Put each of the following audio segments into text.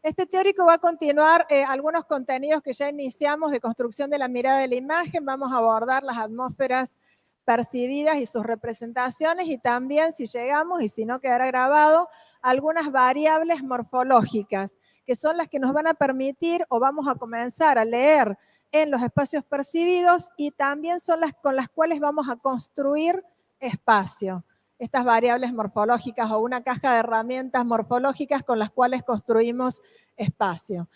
Este teórico va a continuar algunos contenidos que ya iniciamos de construcción de la mirada de la imagen. Vamos a abordar las atmósferas percibidas y sus representaciones, y también, si llegamos y si no quedará grabado, algunas variables morfológicas, que son las que nos van a permitir o vamos a comenzar a leer en los espacios percibidos, y también son las con las cuales vamos a construir espacio. Estas variables morfológicas o una caja de herramientas morfológicas con las cuales construimos espacio.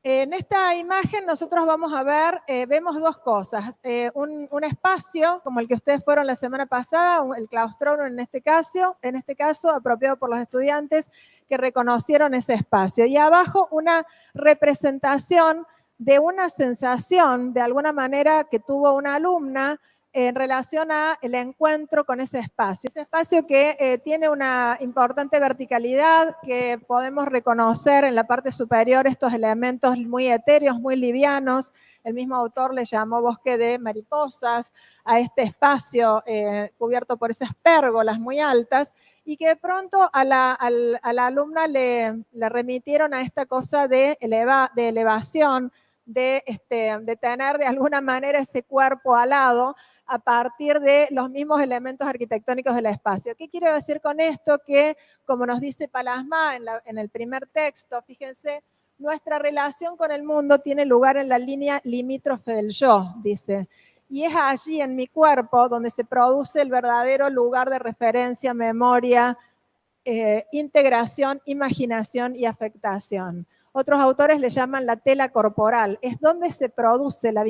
En esta imagen nosotros vamos a ver, vemos dos cosas, un espacio como el que ustedes fueron la semana pasada, el claustródromo en este caso apropiado por los estudiantes que reconocieron ese espacio, y abajo una representación de una sensación de alguna manera que tuvo una alumna en relación al encuentro con ese espacio que tiene una importante verticalidad, que podemos reconocer en la parte superior estos elementos muy etéreos, muy livianos. El mismo autor le llamó bosque de mariposas a este espacio cubierto por esas pérgolas muy altas, y que de pronto a la alumna le remitieron a esta cosa de elevación, de tener de alguna manera ese cuerpo alado a partir de los mismos elementos arquitectónicos del espacio. ¿Qué quiero decir con esto? Que, como nos dice Palasma en el primer texto, fíjense, nuestra relación con el mundo tiene lugar en la línea limítrofe del yo, dice, y es allí en mi cuerpo donde se produce el verdadero lugar de referencia, memoria, integración, imaginación y afectación. Otros autores le llaman la tela corporal. Es donde se produce la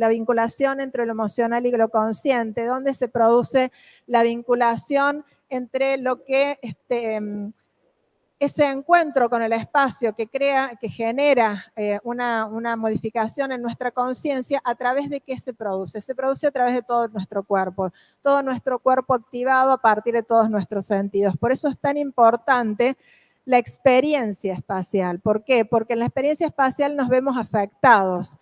vinculación entre lo emocional y lo consciente, donde se produce la vinculación entre lo que ese encuentro con el espacio que genera una modificación en nuestra conciencia. ¿A través de qué se produce? Se produce a través de todo nuestro cuerpo activado a partir de todos nuestros sentidos. Por eso es tan importante la experiencia espacial. ¿Por qué? Porque en la experiencia espacial nos vemos afectados.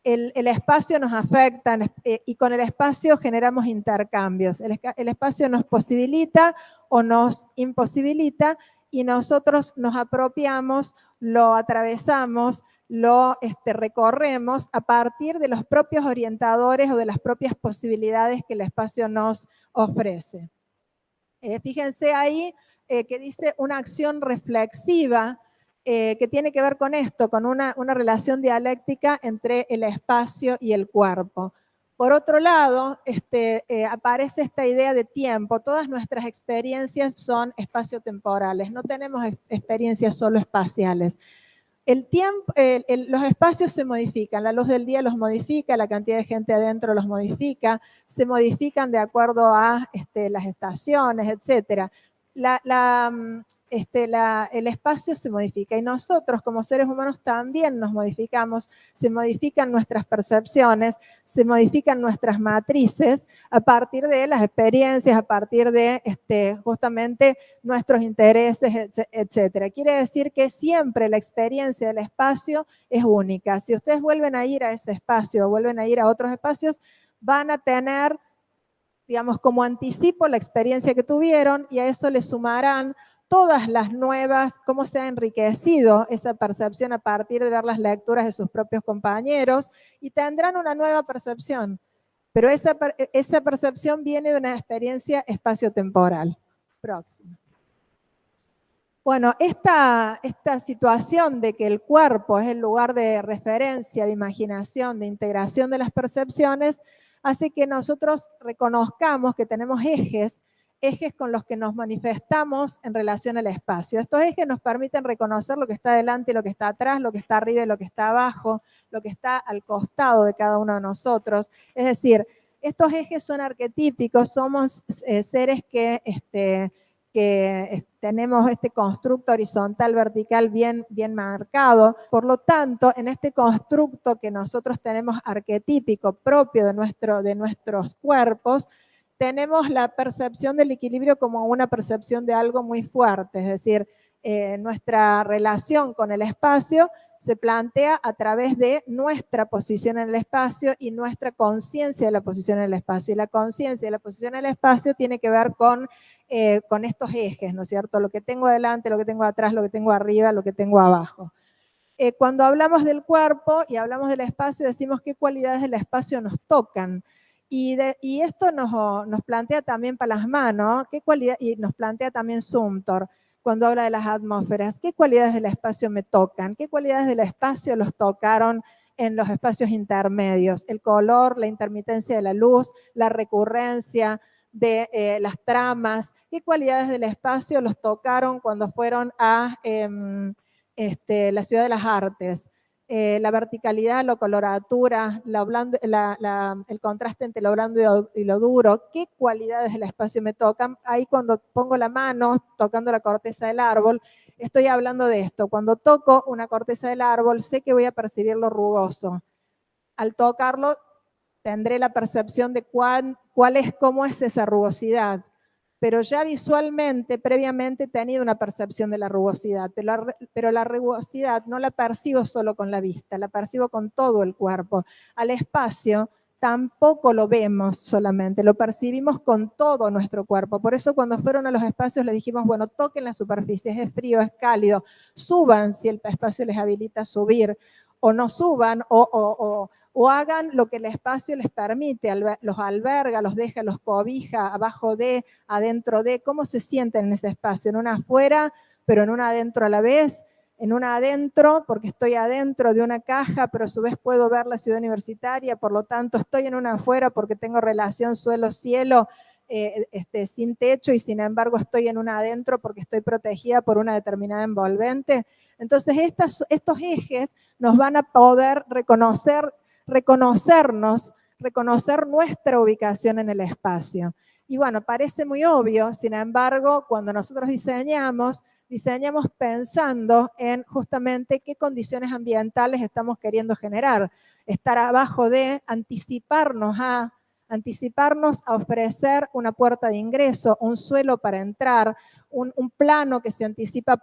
El espacio nos afecta y con el espacio generamos intercambios. El espacio nos posibilita o nos imposibilita, y nosotros nos apropiamos, lo atravesamos, lo recorremos a partir de los propios orientadores o de las propias posibilidades que el espacio nos ofrece. Fíjense ahí que dice una acción reflexiva que tiene que ver con esto, con una relación dialéctica entre el espacio y el cuerpo. Por otro lado, aparece esta idea de tiempo. Todas nuestras experiencias son espaciotemporales, no tenemos experiencias solo espaciales. El tiempo, los espacios se modifican, la luz del día los modifica, la cantidad de gente adentro los modifica, se modifican de acuerdo a las estaciones, etc. El espacio se modifica, y nosotros como seres humanos también nos modificamos, se modifican nuestras percepciones, se modifican nuestras matrices a partir de las experiencias, a partir de justamente nuestros intereses, etc. Quiere decir que siempre la experiencia del espacio es única. Si ustedes vuelven a ir a ese espacio o vuelven a ir a otros espacios, van a tener, digamos, como anticipo la experiencia que tuvieron, y a eso le sumarán todas las nuevas, cómo se ha enriquecido esa percepción a partir de ver las lecturas de sus propios compañeros, y tendrán una nueva percepción. Pero esa percepción viene de una experiencia espaciotemporal. Próximo. Bueno, esta situación de que el cuerpo es el lugar de referencia, de imaginación, de integración de las percepciones, hace que nosotros reconozcamos que tenemos ejes con los que nos manifestamos en relación al espacio. Estos ejes nos permiten reconocer lo que está delante y lo que está atrás, lo que está arriba y lo que está abajo, lo que está al costado de cada uno de nosotros. Es decir, estos ejes son arquetípicos, somos seres que tenemos este constructo horizontal, vertical bien marcado. Por lo tanto, en este constructo que nosotros tenemos arquetípico propio de nuestros cuerpos, tenemos la percepción del equilibrio como una percepción de algo muy fuerte, es decir, nuestra relación con el espacio se plantea a través de nuestra posición en el espacio y nuestra conciencia de la posición en el espacio. Y la conciencia de la posición en el espacio tiene que ver con estos ejes, ¿no es cierto? Lo que tengo adelante, lo que tengo atrás, lo que tengo arriba, lo que tengo abajo. Cuando hablamos del cuerpo y hablamos del espacio, decimos qué cualidades del espacio nos tocan. Y esto nos plantea también Palamas, ¿no? ¿Qué cualidad? Y nos plantea también Zumthor, cuando habla de las atmósferas. ¿Qué cualidades del espacio me tocan? ¿Qué cualidades del espacio los tocaron en los espacios intermedios? El color, la intermitencia de la luz, la recurrencia de las tramas. ¿Qué cualidades del espacio los tocaron cuando fueron a la Ciudad de las Artes? La verticalidad, la coloratura, el contraste entre lo blando y lo duro. ¿Qué cualidades del espacio me tocan? Ahí cuando pongo la mano tocando la corteza del árbol, estoy hablando de esto. Cuando toco una corteza del árbol, sé que voy a percibir lo rugoso. Al tocarlo, tendré la percepción de cómo es esa rugosidad. Pero ya visualmente, previamente, he tenido una percepción de la rugosidad, pero la rugosidad no la percibo solo con la vista, la percibo con todo el cuerpo. Al espacio tampoco lo vemos solamente, lo percibimos con todo nuestro cuerpo. Por eso cuando fueron a los espacios les dijimos, bueno, toquen las superficies, es frío, es cálido, suban si el espacio les habilita subir, o no suban, o hagan lo que el espacio les permite, los alberga, los deja, los cobija, abajo de, adentro de. ¿Cómo se sienten en ese espacio? En una afuera, pero en una adentro a la vez. En una adentro, porque estoy adentro de una caja, pero a su vez puedo ver la ciudad universitaria, por lo tanto estoy en una afuera porque tengo relación suelo-cielo, sin techo, y sin embargo estoy en una adentro porque estoy protegida por una determinada envolvente. Entonces estos ejes nos van a poder reconocer nuestra ubicación en el espacio. Y bueno, parece muy obvio, sin embargo, cuando nosotros diseñamos pensando en justamente qué condiciones ambientales estamos queriendo generar. Estar abajo de, anticiparnos a ofrecer una puerta de ingreso, un suelo para entrar, un plano que se anticipa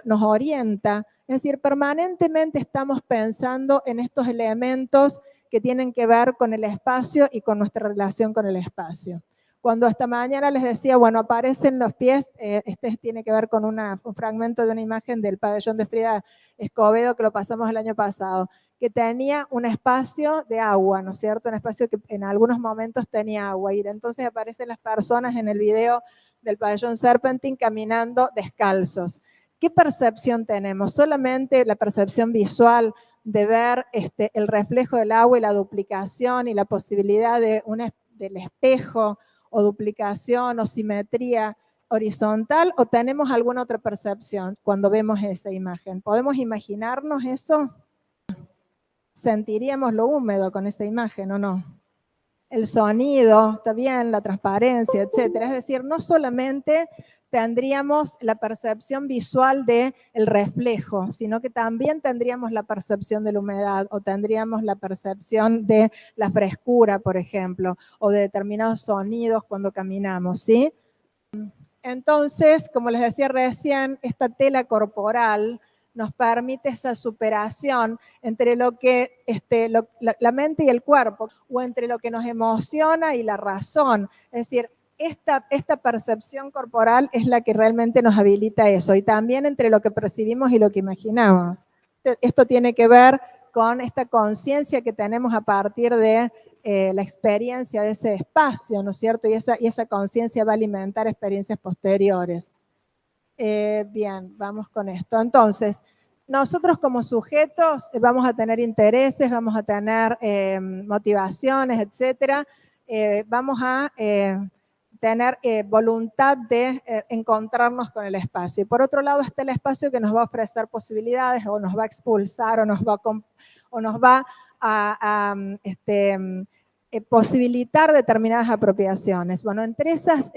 nos orienta. Es decir, permanentemente estamos pensando en estos elementos que tienen que ver con el espacio y con nuestra relación con el espacio. Cuando esta mañana les decía, bueno, aparecen los pies, este tiene que ver con un fragmento de una imagen del pabellón de Frida Escobedo que lo pasamos el año pasado, que tenía un espacio de agua, ¿no es cierto? Un espacio que en algunos momentos tenía agua, y entonces aparecen las personas en el video del pabellón Serpentín caminando descalzos. ¿Qué percepción tenemos? Solamente la percepción visual de ver el reflejo del agua y la duplicación y la posibilidad del espejo, o duplicación o simetría horizontal, o tenemos alguna otra percepción cuando vemos esa imagen. ¿Podemos imaginarnos eso? ¿Sentiríamos lo húmedo con esa imagen o no? El sonido, está bien, la transparencia, etcétera. Es decir, no solamente tendríamos la percepción visual del reflejo, sino que también tendríamos la percepción de la humedad, o tendríamos la percepción de la frescura, por ejemplo, o de determinados sonidos cuando caminamos, ¿sí? Entonces, como les decía recién, esta tela corporal nos permite esa superación entre lo que la mente y el cuerpo, o entre lo que nos emociona y la razón. Es decir, esta percepción corporal es la que realmente nos habilita eso, y también entre lo que percibimos y lo que imaginamos. Esto tiene que ver con esta conciencia que tenemos a partir de la experiencia de ese espacio, ¿no es cierto? Y esa conciencia va a alimentar experiencias posteriores. Bien, vamos con esto. Entonces, nosotros como sujetos vamos a tener intereses, vamos a tener motivaciones, etcétera. Vamos a tener voluntad de encontrarnos con el espacio. Y por otro lado está el espacio que nos va a ofrecer posibilidades, o nos va a expulsar, o nos va a posibilitar determinadas apropiaciones. Bueno, entre esas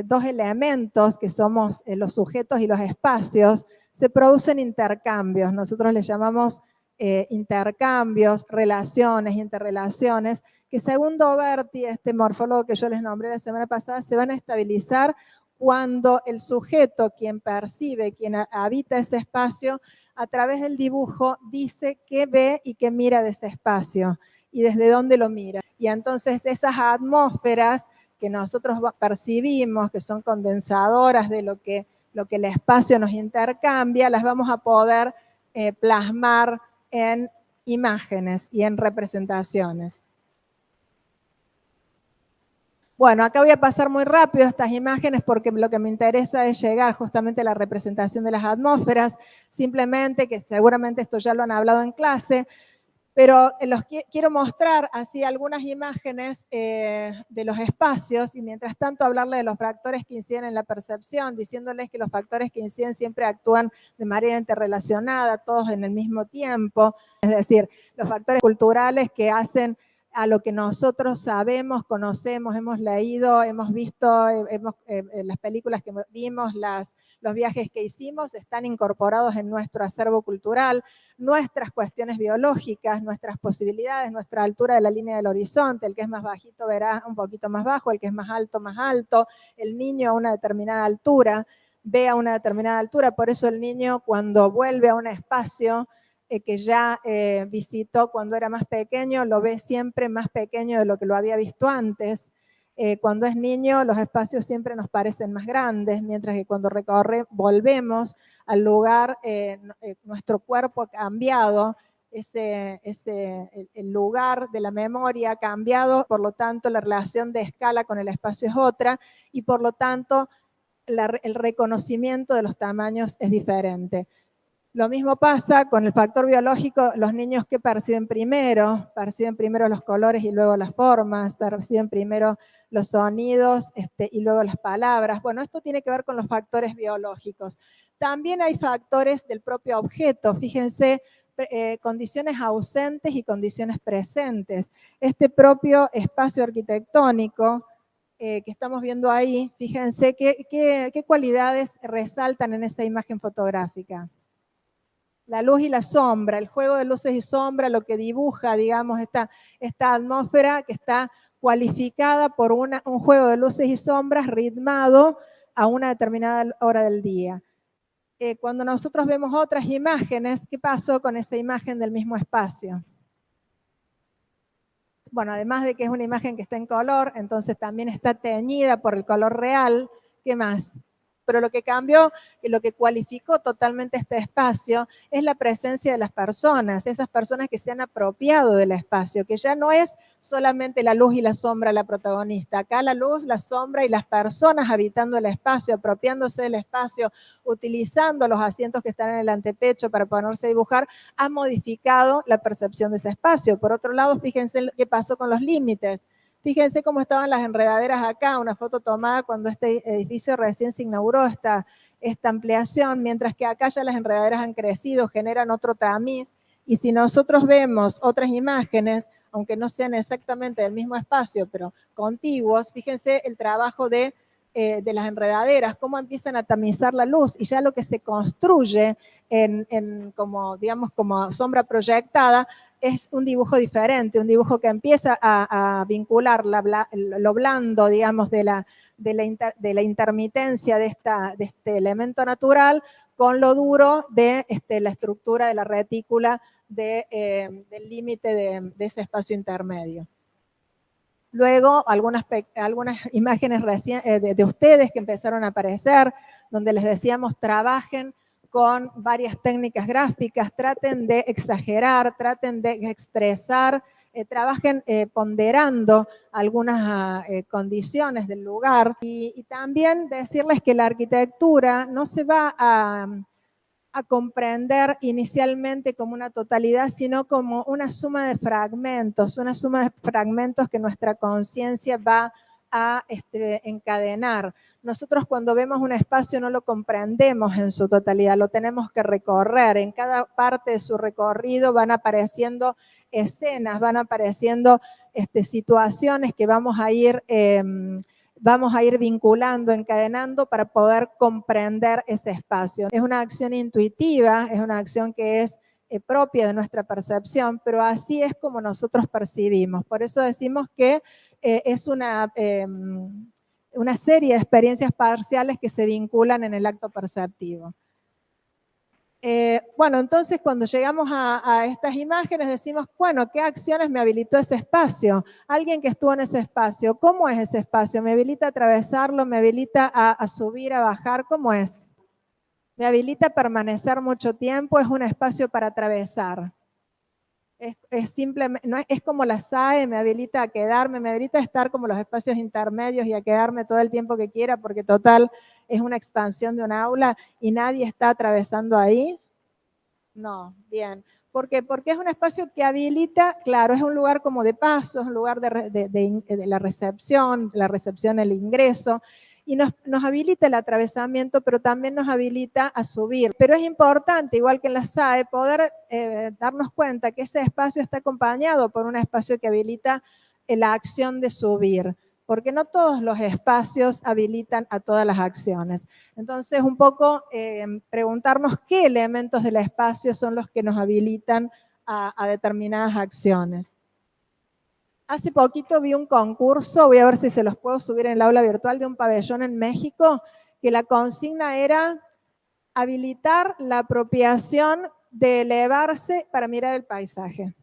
dos elementos que somos los sujetos y los espacios, se producen intercambios. Nosotros les llamamos intercambios, relaciones, interrelaciones, que según Doberti, este morfólogo que yo les nombré la semana pasada, se van a estabilizar cuando el sujeto, quien percibe, quien habita ese espacio, a través del dibujo dice qué ve y qué mira de ese espacio y desde dónde lo mira. Y entonces esas atmósferas que nosotros percibimos, que son condensadoras de lo que el espacio nos intercambia, las vamos a poder plasmar en imágenes y en representaciones. Bueno, acá voy a pasar muy rápido estas imágenes porque lo que me interesa es llegar justamente a la representación de las atmósferas, simplemente que seguramente esto ya lo han hablado en clase, pero quiero mostrar así algunas imágenes de los espacios y mientras tanto hablarle de los factores que inciden en la percepción, diciéndoles que los factores que inciden siempre actúan de manera interrelacionada, todos en el mismo tiempo, es decir, los factores culturales que hacen a lo que nosotros sabemos, conocemos, hemos leído, hemos visto, las películas que vimos, los viajes que hicimos, están incorporados en nuestro acervo cultural, nuestras cuestiones biológicas, nuestras posibilidades, nuestra altura de la línea del horizonte, el que es más bajito verá un poquito más bajo, el que es más alto, el niño a una determinada altura, ve a una determinada altura, por eso el niño cuando vuelve a un espacio que ya visitó cuando era más pequeño, lo ve siempre más pequeño de lo que lo había visto antes. Cuando es niño, los espacios siempre nos parecen más grandes, mientras que cuando volvemos al lugar, nuestro cuerpo ha cambiado, el lugar de la memoria ha cambiado, por lo tanto la relación de escala con el espacio es otra y por lo tanto el reconocimiento de los tamaños es diferente. Lo mismo pasa con el factor biológico, los niños que perciben primero los colores y luego las formas, perciben primero los sonidos y luego las palabras. Bueno, esto tiene que ver con los factores biológicos. También hay factores del propio objeto, fíjense, condiciones ausentes y condiciones presentes. Este propio espacio arquitectónico que estamos viendo ahí, fíjense qué cualidades resaltan en esa imagen fotográfica. La luz y la sombra, el juego de luces y sombra, lo que dibuja, digamos, esta atmósfera que está cualificada por un juego de luces y sombras ritmado a una determinada hora del día. Cuando nosotros vemos otras imágenes, ¿qué pasó con esa imagen del mismo espacio? Bueno, además de que es una imagen que está en color, entonces también está teñida por el color real. ¿Qué más? Pero lo que cambió y lo que cualificó totalmente este espacio es la presencia de las personas, esas personas que se han apropiado del espacio, que ya no es solamente la luz y la sombra la protagonista. Acá la luz, la sombra y las personas habitando el espacio, apropiándose del espacio, utilizando los asientos que están en el antepecho para ponerse a dibujar, ha modificado la percepción de ese espacio. Por otro lado, fíjense qué pasó con los límites. Fíjense cómo estaban las enredaderas acá, una foto tomada cuando este edificio recién se inauguró, esta ampliación, mientras que acá ya las enredaderas han crecido, generan otro tamiz, y si nosotros vemos otras imágenes, aunque no sean exactamente del mismo espacio, pero contiguos, fíjense el trabajo de las enredaderas, cómo empiezan a tamizar la luz, y ya lo que se construye como, digamos, como sombra proyectada, es un dibujo diferente, un dibujo que empieza a vincular lo blando, digamos, de la intermitencia de este elemento natural con lo duro de la estructura de la retícula del límite de ese espacio intermedio. Luego, algunas imágenes de ustedes que empezaron a aparecer, donde les decíamos, trabajen con varias técnicas gráficas, traten de exagerar, traten de expresar, trabajen ponderando algunas condiciones del lugar y también decirles que la arquitectura no se va a comprender inicialmente como una totalidad, sino como una suma de fragmentos que nuestra conciencia va a encadenar. Nosotros cuando vemos un espacio no lo comprendemos en su totalidad, lo tenemos que recorrer. En cada parte de su recorrido van apareciendo escenas, van apareciendo situaciones que vamos a ir vinculando, encadenando para poder comprender ese espacio. Es una acción intuitiva, es una acción que es propia de nuestra percepción, pero así es como nosotros percibimos. Por eso decimos que es una una serie de experiencias parciales que se vinculan en el acto perceptivo. Bueno, entonces cuando llegamos a estas imágenes decimos, bueno, ¿qué acciones me habilitó ese espacio? Alguien que estuvo en ese espacio, ¿cómo es ese espacio? ¿Me habilita a atravesarlo? ¿Me habilita a subir, a bajar? ¿Cómo es? ¿Me habilita a permanecer mucho tiempo? ¿Es un espacio para atravesar? Es simplemente, no es como la SAE, me habilita a quedarme, me habilita a estar como los espacios intermedios y a quedarme todo el tiempo que quiera, porque total es una expansión de un aula y nadie está atravesando ahí. No, bien. ¿Por qué? Porque es un espacio que habilita, claro, es un lugar como de paso, es un lugar de la recepción, el ingreso, y nos habilita el atravesamiento, pero también nos habilita a subir. Pero es importante, igual que en la SAE, poder darnos cuenta que ese espacio está acompañado por un espacio que habilita la acción de subir, porque no todos los espacios habilitan a todas las acciones. Entonces, un poco preguntarnos qué elementos del espacio son los que nos habilitan a determinadas acciones. Hace poquito vi un concurso, voy a ver si se los puedo subir en el aula virtual, de un pabellón en México, que la consigna era habilitar la apropiación de elevarse para mirar el paisaje.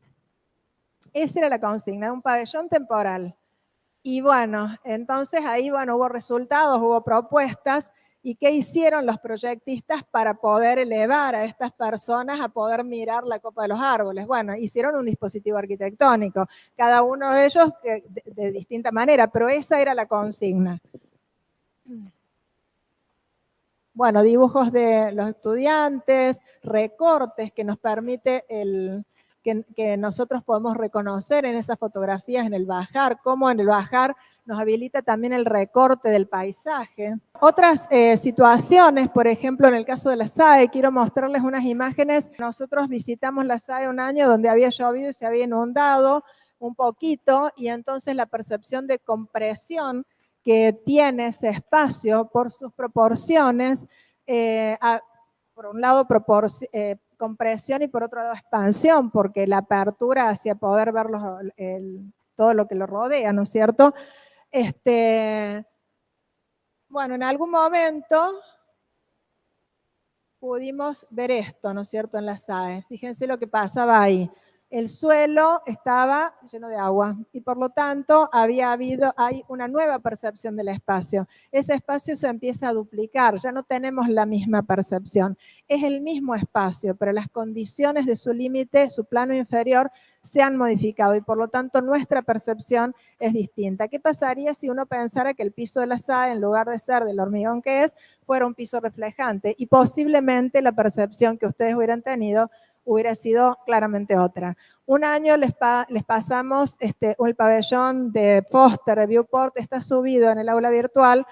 Esa era la consigna, de un pabellón temporal. Y bueno, entonces ahí hubo resultados, hubo propuestas. ¿Y qué hicieron los proyectistas para poder elevar a estas personas a poder mirar la copa de los árboles? Bueno, hicieron un dispositivo arquitectónico, cada uno de ellos de distinta manera, pero esa era la consigna. Bueno, dibujos de los estudiantes, recortes que nos permite que nosotros podemos reconocer en esas fotografías, en el bajar, cómo en el bajar nos habilita también el recorte del paisaje. Otras situaciones, por ejemplo, en el caso de la SAE, quiero mostrarles unas imágenes. Nosotros visitamos la SAE un año donde había llovido y se había inundado un poquito, y entonces la percepción de compresión que tiene ese espacio por sus proporciones, por un lado compresión y por otro lado expansión, porque la apertura hacia poder ver todo lo que lo rodea, ¿no es cierto? Bueno, en algún momento pudimos ver esto, ¿no es cierto?, en la SAE. Fíjense lo que pasaba ahí. El suelo estaba lleno de agua y por lo tanto hay una nueva percepción del espacio. Ese espacio se empieza a duplicar, ya no tenemos la misma percepción. Es el mismo espacio, pero las condiciones de su límite, su plano inferior, se han modificado y por lo tanto nuestra percepción es distinta. ¿Qué pasaría si uno pensara que el piso de la SAE, en lugar de ser del hormigón que es, fuera un piso reflejante? Y posiblemente la percepción que ustedes hubieran tenido hubiera sido claramente otra. Un año les pasamos el pabellón de Foster, de Viewport, está subido en el aula virtual,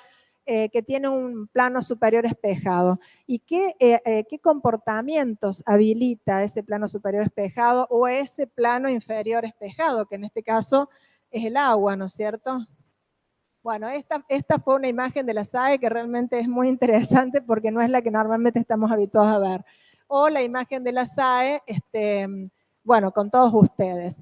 que tiene un plano superior espejado. ¿Y qué comportamientos habilita ese plano superior espejado o ese plano inferior espejado, que en este caso es el agua, ¿no es cierto? Bueno, esta fue una imagen de la SAE que realmente es muy interesante porque no es la que normalmente estamos habituados a ver. O la imagen de la SAE, bueno, con todos ustedes.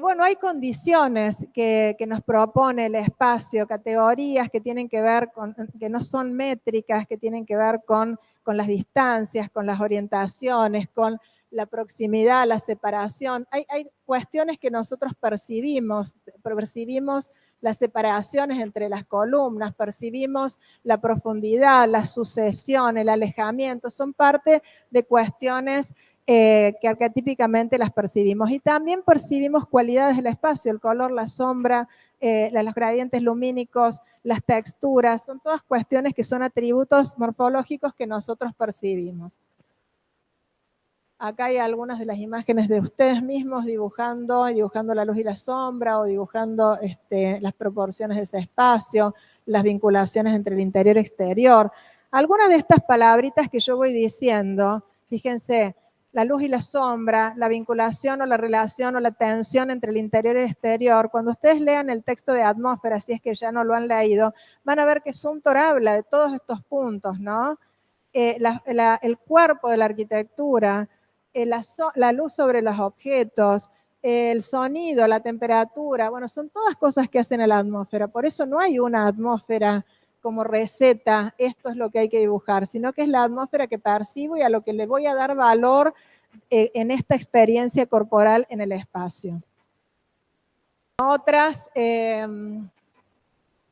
Bueno, hay condiciones que nos propone el espacio, categorías que tienen que ver con, que no son métricas, que tienen que ver con las distancias, con las orientaciones, con la proximidad, la separación. Hay cuestiones que nosotros percibimos las separaciones entre las columnas, percibimos la profundidad, la sucesión, el alejamiento, son parte de cuestiones que arquetípicamente las percibimos. Y también percibimos cualidades del espacio, el color, la sombra, los gradientes lumínicos, las texturas, son todas cuestiones que son atributos morfológicos que nosotros percibimos. Acá hay algunas de las imágenes de ustedes mismos dibujando la luz y la sombra o dibujando las proporciones de ese espacio, las vinculaciones entre el interior y exterior. Algunas de estas palabritas que yo voy diciendo, fíjense, la luz y la sombra, la vinculación o la relación o la tensión entre el interior y el exterior, cuando ustedes lean el texto de Atmósfera, si es que ya no lo han leído, van a ver que Sumter habla de todos estos puntos, ¿no? El cuerpo de la arquitectura, la luz sobre los objetos, el sonido, la temperatura, bueno, son todas cosas que hacen a la atmósfera. Por eso no hay una atmósfera como receta, esto es lo que hay que dibujar, sino que es la atmósfera que percibo y a lo que le voy a dar valor en esta experiencia corporal en el espacio. Otras,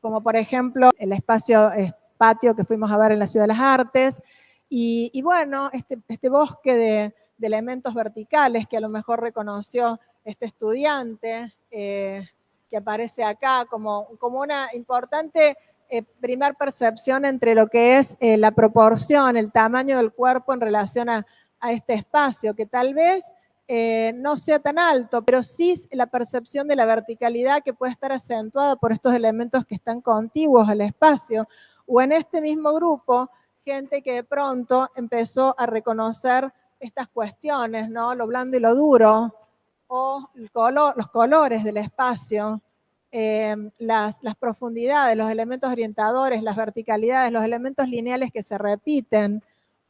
como por ejemplo el espacio patio que fuimos a ver en la Ciudad de las Artes, y bueno, este bosque de elementos verticales que a lo mejor reconoció este estudiante, que aparece acá como una importante primer percepción entre lo que es la proporción, el tamaño del cuerpo en relación a este espacio, que tal vez no sea tan alto, pero sí la percepción de la verticalidad que puede estar acentuada por estos elementos que están contiguos al espacio, o en este mismo grupo, gente que de pronto empezó a reconocer estas cuestiones, ¿no? Lo blando y lo duro, o los colores del espacio, las profundidades, los elementos orientadores, las verticalidades, los elementos lineales que se repiten,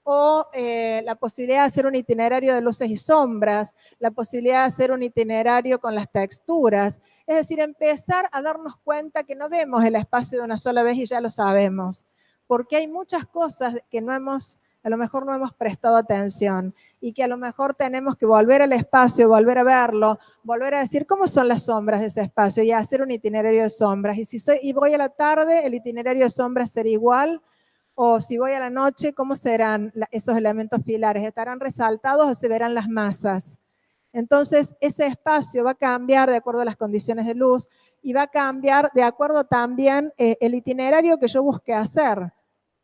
o la posibilidad de hacer un itinerario de luces y sombras, la posibilidad de hacer un itinerario con las texturas, es decir, empezar a darnos cuenta que no vemos el espacio de una sola vez y ya lo sabemos, porque hay muchas cosas que a lo mejor no hemos prestado atención y que a lo mejor tenemos que volver al espacio, volver a verlo, volver a decir cómo son las sombras de ese espacio y hacer un itinerario de sombras. Y voy a la tarde, el itinerario de sombras será igual, o si voy a la noche, ¿cómo serán esos elementos pilares? ¿Estarán resaltados o se verán las masas? Entonces, ese espacio va a cambiar de acuerdo a las condiciones de luz y va a cambiar de acuerdo también el itinerario que yo busque hacer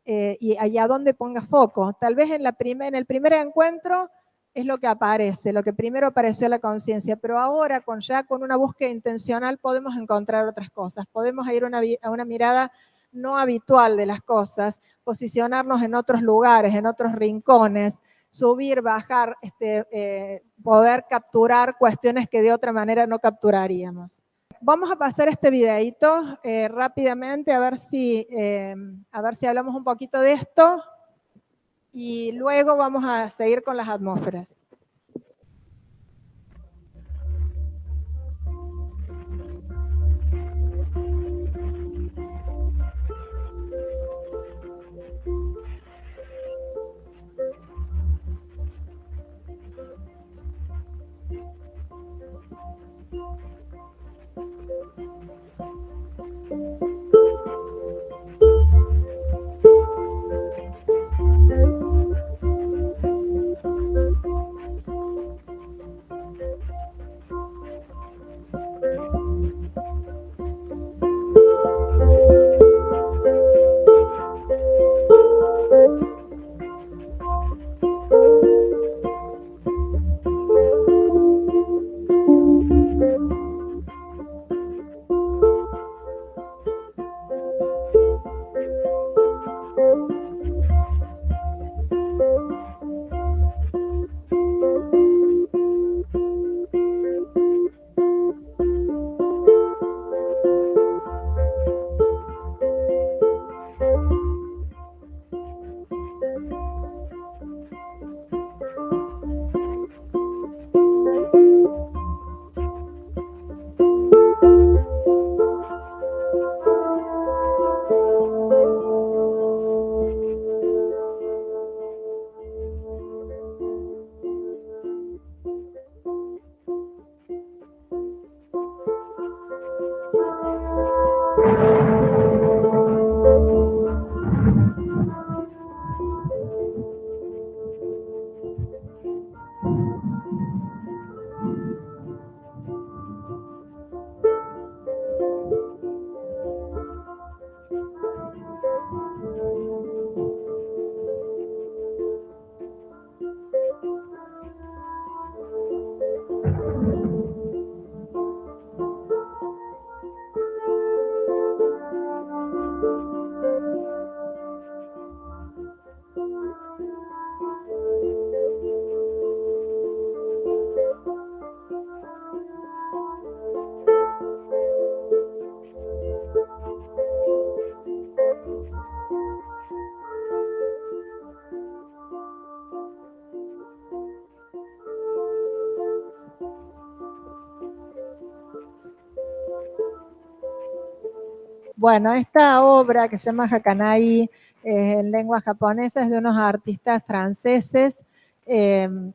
y a dónde ponga foco. Tal vez en el primer encuentro es lo que aparece, lo que primero apareció a la conciencia, pero ahora ya con una búsqueda intencional podemos encontrar otras cosas, podemos ir a una mirada no habitual de las cosas, posicionarnos en otros lugares, en otros rincones, subir, bajar, poder capturar cuestiones que de otra manera no capturaríamos. Vamos a pasar este videito rápidamente a ver si hablamos un poquito de esto y luego vamos a seguir con las atmósferas. Bueno, esta obra que se llama Hakanai en lengua japonesa es de unos artistas franceses,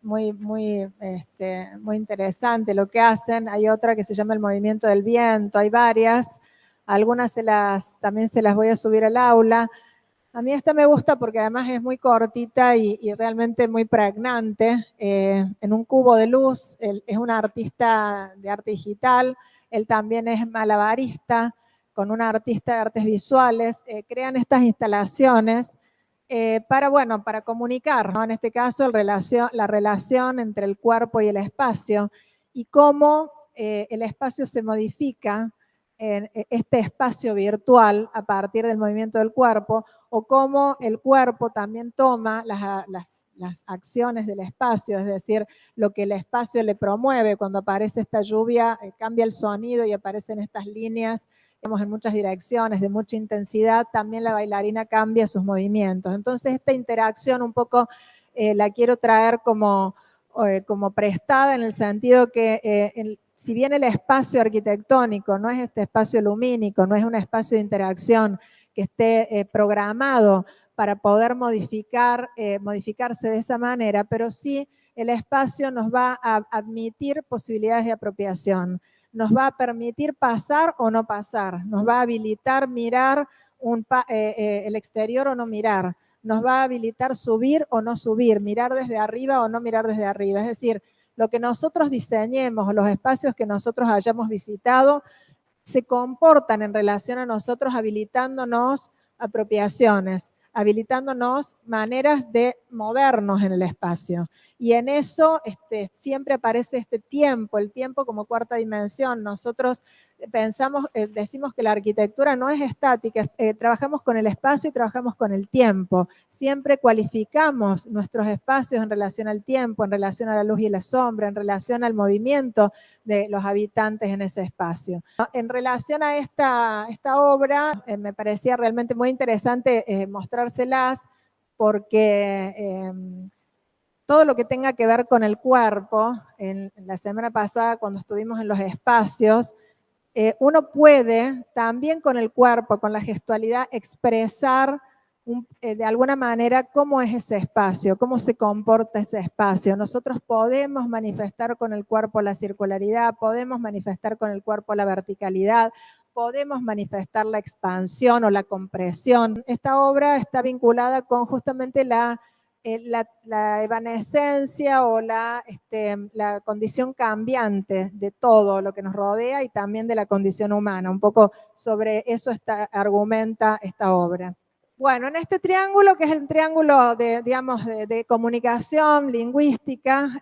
muy interesante lo que hacen. Hay otra que se llama El Movimiento del Viento, hay varias. Algunas también se las voy a subir al aula. A mí esta me gusta porque además es muy cortita y realmente muy pregnante. En un cubo de luz, él es un artista de arte digital, él también es malabarista, con una artista de artes visuales, crean estas instalaciones para comunicar, ¿no? En este caso, la relación entre el cuerpo y el espacio y cómo el espacio se modifica en este espacio virtual a partir del movimiento del cuerpo, o cómo el cuerpo también toma las acciones del espacio, es decir, lo que el espacio le promueve. Cuando aparece esta lluvia, cambia el sonido y aparecen estas líneas, digamos, en muchas direcciones, de mucha intensidad, también la bailarina cambia sus movimientos. Entonces, esta interacción un poco la quiero traer como prestada en el sentido que si bien el espacio arquitectónico no es este espacio lumínico, no es un espacio de interacción que esté programado para poder modificarse de esa manera, pero sí el espacio nos va a admitir posibilidades de apropiación, nos va a permitir pasar o no pasar, nos va a habilitar mirar el exterior o no mirar, nos va a habilitar subir o no subir, mirar desde arriba o no mirar desde arriba. Es decir, lo que nosotros diseñemos, los espacios que nosotros hayamos visitado, se comportan en relación a nosotros habilitándonos apropiaciones, habilitándonos maneras de movernos en el espacio. Y en eso siempre aparece este tiempo, el tiempo como cuarta dimensión. Nosotros decimos que la arquitectura no es estática, trabajamos con el espacio y trabajamos con el tiempo. Siempre cualificamos nuestros espacios en relación al tiempo, en relación a la luz y la sombra, en relación al movimiento de los habitantes en ese espacio. En relación a esta obra, me parecía realmente muy interesante mostrárselas porque todo lo que tenga que ver con el cuerpo, en la semana pasada cuando estuvimos en los espacios, uno puede también con el cuerpo, con la gestualidad, expresar de alguna manera cómo es ese espacio, cómo se comporta ese espacio. Nosotros podemos manifestar con el cuerpo la circularidad, podemos manifestar con el cuerpo la verticalidad, podemos manifestar la expansión o la compresión. Esta obra está vinculada con justamente la evanescencia o la condición cambiante de todo lo que nos rodea y también de la condición humana. Un poco sobre eso argumenta esta obra. Bueno, en este triángulo, que es el triángulo de comunicación lingüística,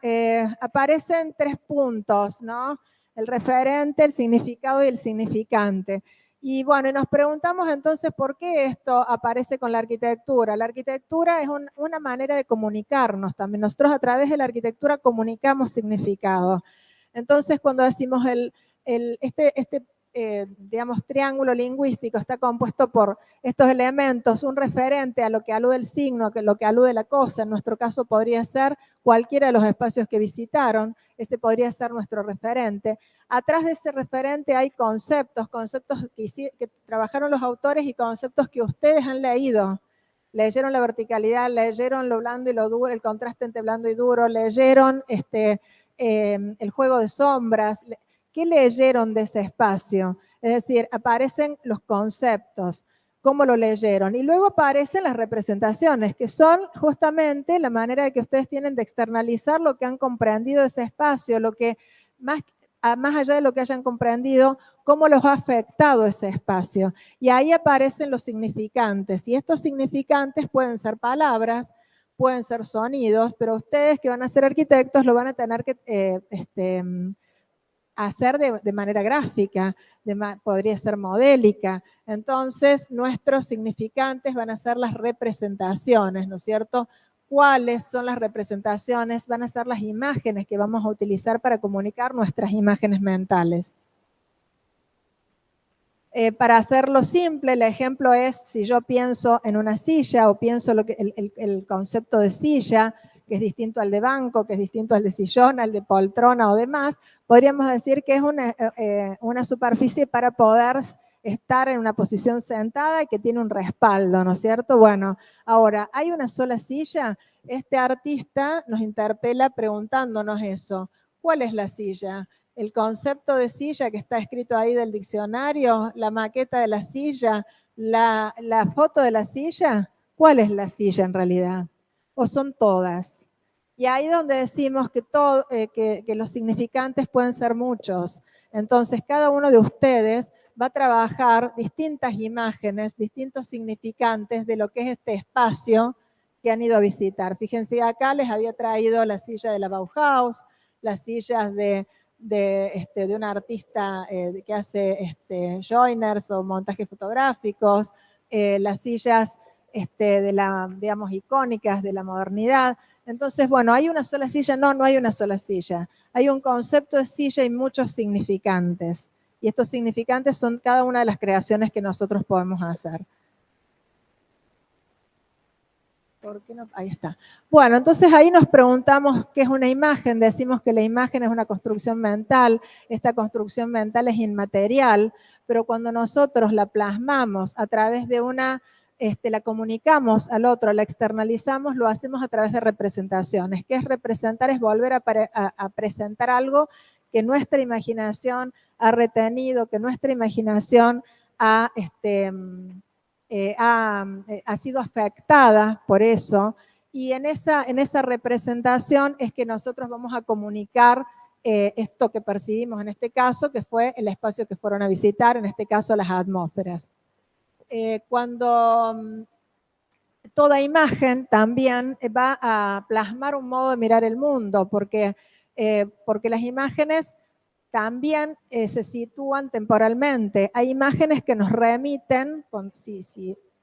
aparecen 3 puntos, ¿no? El referente, el significado y el significante. Y bueno, nos preguntamos entonces por qué esto aparece con la arquitectura. La arquitectura es una manera de comunicarnos también. Nosotros a través de la arquitectura comunicamos significado. Entonces, cuando decimos triángulo lingüístico está compuesto por estos elementos, un referente a lo que alude el signo, a lo que alude la cosa, en nuestro caso podría ser cualquiera de los espacios que visitaron, ese podría ser nuestro referente. Atrás de ese referente hay conceptos que trabajaron los autores y conceptos que ustedes han leído. Leyeron la verticalidad, leyeron lo blando y lo duro, el contraste entre blando y duro, leyeron el juego de sombras. ¿Qué leyeron de ese espacio? Es decir, aparecen los conceptos, cómo lo leyeron. Y luego aparecen las representaciones, que son justamente la manera que ustedes tienen de externalizar lo que han comprendido de ese espacio, lo que más allá de lo que hayan comprendido, cómo los ha afectado ese espacio. Y ahí aparecen los significantes. Y estos significantes pueden ser palabras, pueden ser sonidos, pero ustedes que van a ser arquitectos lo van a tener que hacer de manera gráfica, podría ser modélica. Entonces, nuestros significantes van a ser las representaciones, ¿no es cierto? ¿Cuáles son las representaciones? Van a ser las imágenes que vamos a utilizar para comunicar nuestras imágenes mentales. Para hacerlo simple, el ejemplo es si yo pienso en una silla o pienso el concepto de silla, que es distinto al de banco, que es distinto al de sillón, al de poltrona o demás, podríamos decir que es una superficie para poder estar en una posición sentada y que tiene un respaldo, ¿no es cierto? Bueno, ahora, ¿hay una sola silla? Este artista nos interpela preguntándonos eso. ¿Cuál es la silla? El concepto de silla que está escrito ahí del diccionario, la maqueta de la silla, la foto de la silla. ¿Cuál es la silla en realidad? ¿O son todas? Y ahí donde decimos que los significantes pueden ser muchos. Entonces, cada uno de ustedes va a trabajar distintas imágenes, distintos significantes de lo que es este espacio que han ido a visitar. Fíjense, acá les había traído la silla de la Bauhaus, las sillas de un artista que hace joiners o montajes fotográficos, las sillas digamos, icónicas de la modernidad. Entonces, bueno, ¿hay una sola silla? No, no hay una sola silla. Hay un concepto de silla y muchos significantes. Y estos significantes son cada una de las creaciones que nosotros podemos hacer. ¿Por qué no? Ahí está. Bueno, entonces ahí nos preguntamos qué es una imagen. Decimos que la imagen es una construcción mental. Esta construcción mental es inmaterial, pero cuando nosotros la plasmamos a través de la comunicamos al otro, la externalizamos, lo hacemos a través de representaciones. ¿Qué es representar? Es volver a presentar algo que nuestra imaginación ha retenido, que nuestra imaginación ha sido afectada por eso, y en esa representación es que nosotros vamos a comunicar esto que percibimos en este caso, que fue el espacio que fueron a visitar, en este caso las atmósferas. Cuando toda imagen también va a plasmar un modo de mirar el mundo, porque las imágenes también se sitúan temporalmente. Hay imágenes que nos remiten,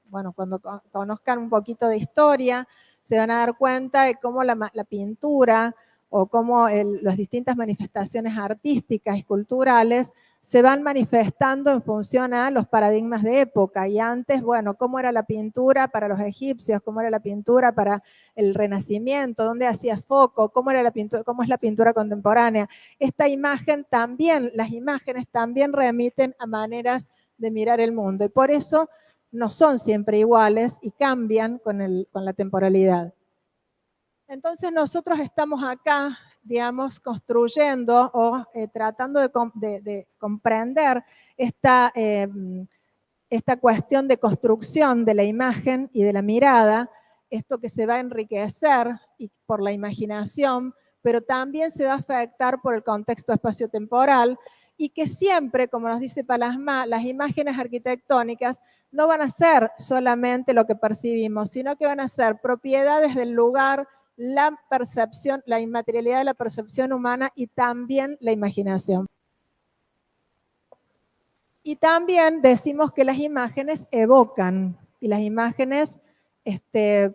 bueno, cuando conozcan un poquito de historia, se van a dar cuenta de cómo la pintura o cómo las distintas manifestaciones artísticas y culturales se van manifestando en función a los paradigmas de época. Y antes, bueno, cómo era la pintura para los egipcios, cómo era la pintura para el Renacimiento, dónde hacía foco, cómo es la pintura contemporánea. Esta imagen también, las imágenes también remiten a maneras de mirar el mundo. Y por eso no son siempre iguales y cambian con la temporalidad. Entonces nosotros estamos acá, digamos, construyendo o tratando de comprender esta cuestión de construcción de la imagen y de la mirada, esto que se va a enriquecer por la imaginación, pero también se va a afectar por el contexto espaciotemporal, y que siempre, como nos dice Palasma, las imágenes arquitectónicas no van a ser solamente lo que percibimos, sino que van a ser propiedades del lugar, la percepción, la inmaterialidad de la percepción humana y también la imaginación. Y también decimos que las imágenes evocan, y las imágenes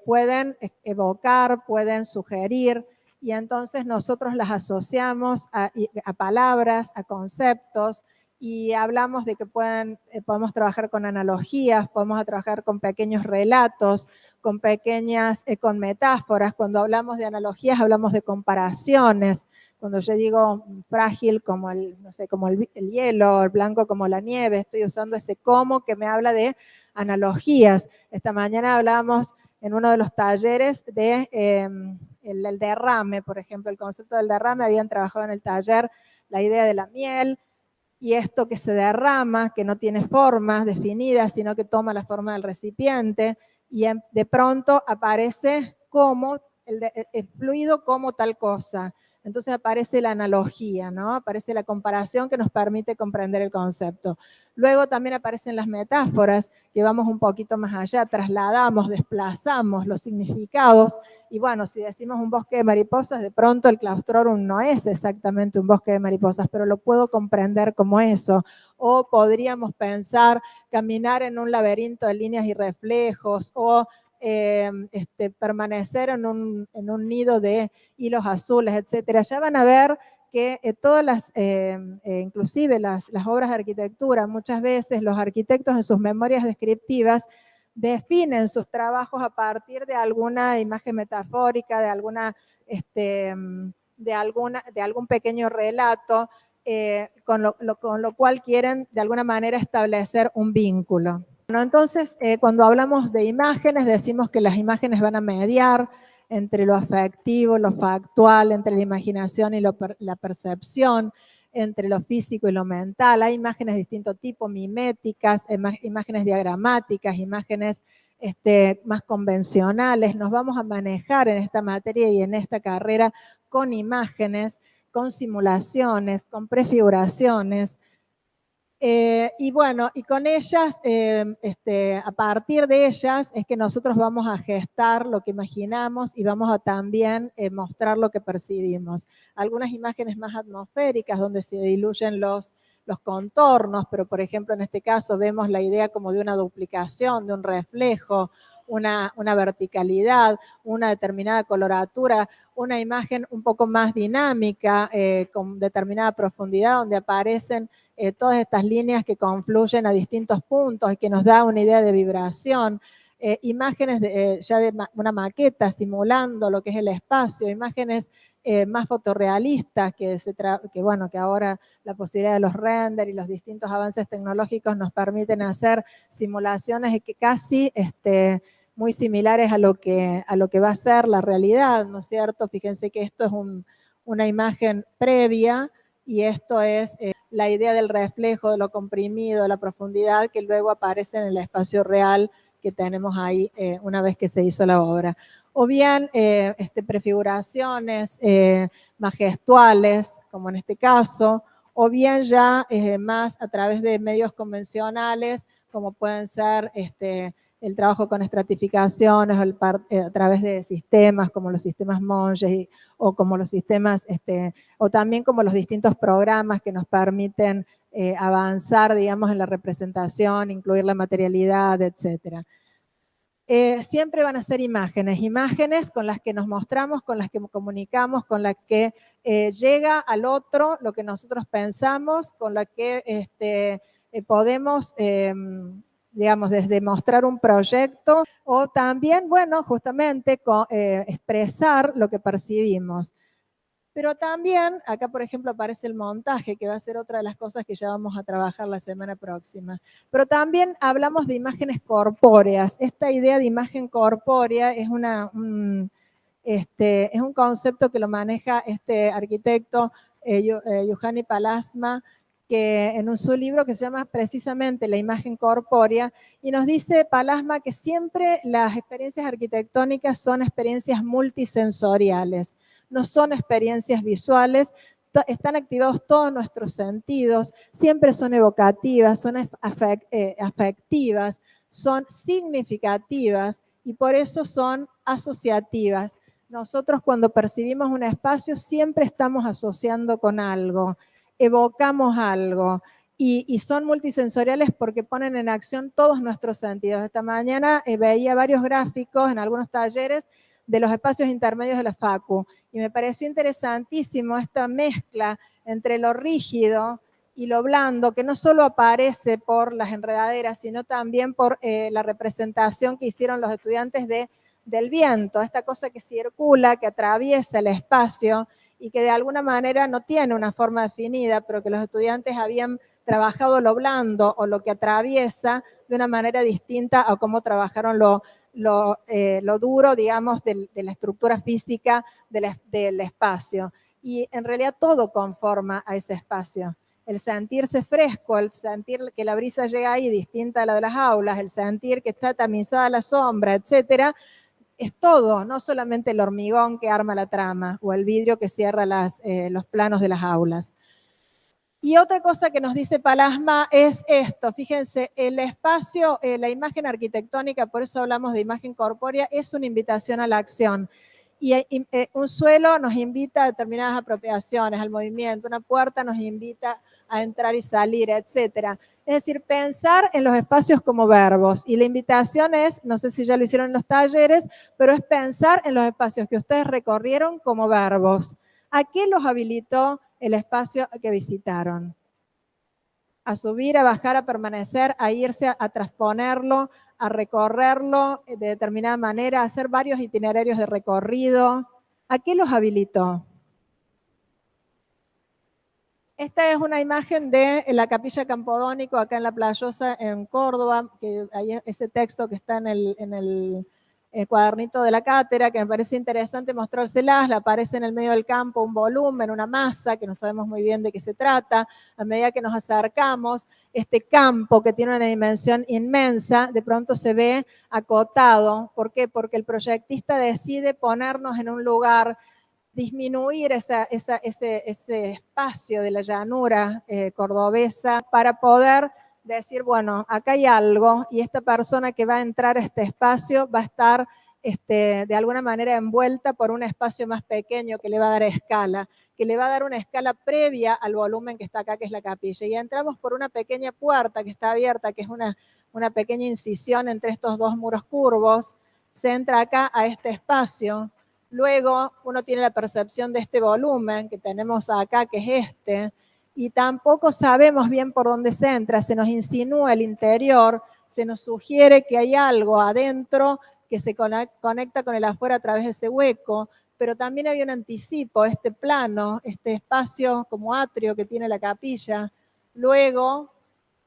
pueden evocar, pueden sugerir, y entonces nosotros las asociamos a palabras, a conceptos, y hablamos de que podemos trabajar con analogías, podemos trabajar con pequeños relatos, con metáforas. Cuando hablamos de analogías hablamos de comparaciones. Cuando yo digo frágil como no sé, como el hielo, el blanco como la nieve, estoy usando ese como que me habla de analogías. Esta mañana hablábamos en uno de los talleres de el derrame, por ejemplo, el concepto del derrame. Habían trabajado en el taller la idea de la miel, y esto que se derrama, que no tiene formas definidas, sino que toma la forma del recipiente, y de pronto aparece como el fluido como tal cosa. Entonces aparece la analogía, ¿no? Aparece la comparación que nos permite comprender el concepto. Luego también aparecen las metáforas, que vamos un poquito más allá, trasladamos, desplazamos los significados. Y bueno, si decimos un bosque de mariposas, de pronto el claustrorum no es exactamente un bosque de mariposas, pero lo puedo comprender como eso. O podríamos pensar caminar en un laberinto de líneas y reflejos, o permanecer en un nido de hilos azules, etcétera. Ya van a ver que todas inclusive las obras de arquitectura, muchas veces los arquitectos en sus memorias descriptivas definen sus trabajos a partir de alguna imagen metafórica, de algún pequeño relato, con lo cual quieren de alguna manera establecer un vínculo. Bueno, entonces, cuando hablamos de imágenes, decimos que las imágenes van a mediar entre lo afectivo, lo factual, entre la imaginación y la percepción, entre lo físico y lo mental. Hay imágenes de distinto tipo, miméticas, imágenes diagramáticas, imágenes más convencionales. Nos vamos a manejar en esta materia y en esta carrera con imágenes, con simulaciones, con prefiguraciones. Y bueno, y con ellas, a partir de ellas es que nosotros vamos a gestar lo que imaginamos y vamos a también mostrar lo que percibimos. Algunas imágenes más atmosféricas donde se diluyen los contornos, pero por ejemplo en este caso vemos la idea como de una duplicación, de un reflejo, una verticalidad, una determinada coloratura, una imagen un poco más dinámica, con determinada profundidad, donde aparecen todas estas líneas que confluyen a distintos puntos y que nos da una idea de vibración, imágenes ya de una maqueta simulando lo que es el espacio, imágenes más fotorrealistas que ahora la posibilidad de los render y los distintos avances tecnológicos nos permiten hacer simulaciones que casi muy similares a lo que va a ser la realidad, ¿no es cierto? Fíjense que esto es una imagen previa y esto es la idea del reflejo, de lo comprimido, de la profundidad que luego aparece en el espacio real que tenemos ahí una vez que se hizo la obra. O bien prefiguraciones más gestuales, como en este caso, o bien ya más a través de medios convencionales, como pueden ser el trabajo con estratificaciones a través de sistemas como los sistemas Monge o como los sistemas, o también como los distintos programas que nos permiten avanzar, digamos, en la representación, incluir la materialidad, etcétera. Siempre van a ser imágenes con las que nos mostramos, con las que comunicamos, con las que llega al otro lo que nosotros pensamos, con la que podemos, digamos, desde mostrar un proyecto o también, bueno, justamente expresar lo que percibimos. Pero también, acá por ejemplo aparece el montaje, que va a ser otra de las cosas que ya vamos a trabajar la semana próxima. Pero también hablamos de imágenes corpóreas. Esta idea de imagen corpórea es es un concepto que lo maneja este arquitecto Juhani Pallasmaa, que en su libro que se llama precisamente La imagen corpórea, y nos dice Pallasmaa que siempre las experiencias arquitectónicas son experiencias multisensoriales, no son experiencias visuales, están activados todos nuestros sentidos, siempre son evocativas, son afectivas, son significativas y por eso son asociativas. Nosotros cuando percibimos un espacio siempre estamos asociando con algo, evocamos algo y son multisensoriales porque ponen en acción todos nuestros sentidos. Esta mañana veía varios gráficos en algunos talleres de los espacios intermedios de la Facu y me pareció interesantísimo esta mezcla entre lo rígido y lo blando, que no solo aparece por las enredaderas, sino también por la representación que hicieron los estudiantes del viento, esta cosa que circula, que atraviesa el espacio y que de alguna manera no tiene una forma definida, pero que los estudiantes habían trabajado lo blando o lo que atraviesa de una manera distinta a cómo trabajaron lo duro, digamos, de la estructura física del espacio. Y en realidad todo conforma a ese espacio. El sentirse fresco, el sentir que la brisa llega ahí distinta a la de las aulas, el sentir que está tamizada la sombra, etcétera, es todo, no solamente el hormigón que arma la trama o el vidrio que cierra los planos de las aulas. Y otra cosa que nos dice Pallasmaa es esto, fíjense, el espacio, la imagen arquitectónica, por eso hablamos de imagen corpórea, es una invitación a la acción. Y un suelo nos invita a determinadas apropiaciones, al movimiento, una puerta nos invita a entrar y salir, etcétera. Es decir, pensar en los espacios como verbos. Y la invitación es, no sé si ya lo hicieron en los talleres, pero es pensar en los espacios que ustedes recorrieron como verbos. ¿A qué los habilitó el espacio que visitaron? A subir, a bajar, a permanecer, a irse, a transponerlo, a recorrerlo de determinada manera, a hacer varios itinerarios de recorrido. ¿A qué los habilitó? Esta es una imagen de la Capilla Campodónico acá en La Playosa, en Córdoba, que hay ese texto que está en el cuadernito de la cátedra, que me parece interesante mostrárselas. La aparece en el medio del campo un volumen, una masa, que no sabemos muy bien de qué se trata. A medida que nos acercamos, este campo que tiene una dimensión inmensa, de pronto se ve acotado. ¿Por qué? Porque el proyectista decide ponernos en un lugar, disminuir ese espacio de la llanura cordobesa para poder decir, bueno, acá hay algo y esta persona que va a entrar a este espacio va a estar de alguna manera envuelta por un espacio más pequeño que le va a dar escala, que le va a dar una escala previa al volumen que está acá, que es la capilla. Y entramos por una pequeña puerta que está abierta, que es una pequeña incisión entre estos dos muros curvos. Se entra acá a este espacio. Luego uno tiene la percepción de este volumen que tenemos acá, que es y tampoco sabemos bien por dónde se entra, se nos insinúa el interior, se nos sugiere que hay algo adentro que se conecta con el afuera a través de ese hueco, pero también hay un anticipo, este plano, este espacio como atrio que tiene la capilla. Luego,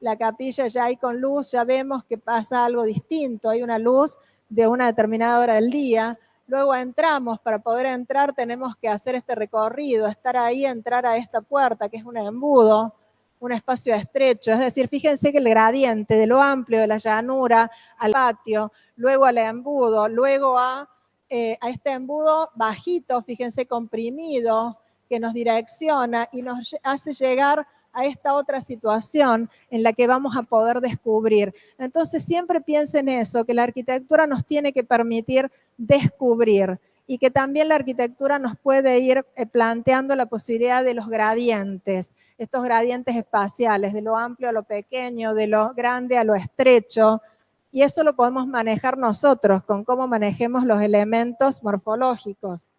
la capilla ya ahí con luz, ya vemos que pasa algo distinto, hay una luz de una determinada hora del día. Luego entramos, para poder entrar tenemos que hacer este recorrido, estar ahí, entrar a esta puerta que es un embudo, un espacio estrecho. Es decir, fíjense que el gradiente de lo amplio de la llanura al patio, luego al embudo, luego a este embudo bajito, fíjense, comprimido, que nos direcciona y nos hace llegar a esta otra situación en la que vamos a poder descubrir. Entonces siempre piensen eso, que la arquitectura nos tiene que permitir descubrir y que también la arquitectura nos puede ir planteando la posibilidad de los gradientes, estos gradientes espaciales, de lo amplio a lo pequeño, de lo grande a lo estrecho, y eso lo podemos manejar nosotros con cómo manejemos los elementos morfológicos.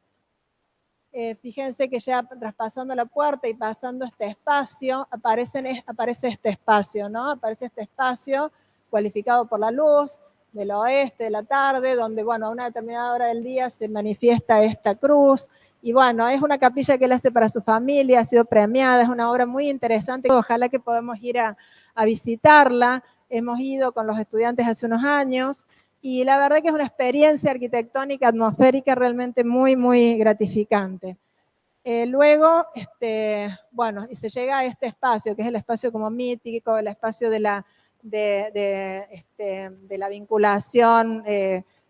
Fíjense que ya traspasando la puerta y pasando este espacio, aparece este espacio, ¿no? Aparece este espacio cualificado por la luz del oeste, de la tarde, donde, bueno, a una determinada hora del día se manifiesta esta cruz. Y bueno, es una capilla que él hace para su familia, ha sido premiada, es una obra muy interesante. Ojalá que podamos ir a visitarla. Hemos ido con los estudiantes hace unos años. Y la verdad que es una experiencia arquitectónica, atmosférica realmente muy, muy gratificante. Luego, bueno, y se llega a este espacio, que es el espacio como mítico, el espacio de la vinculación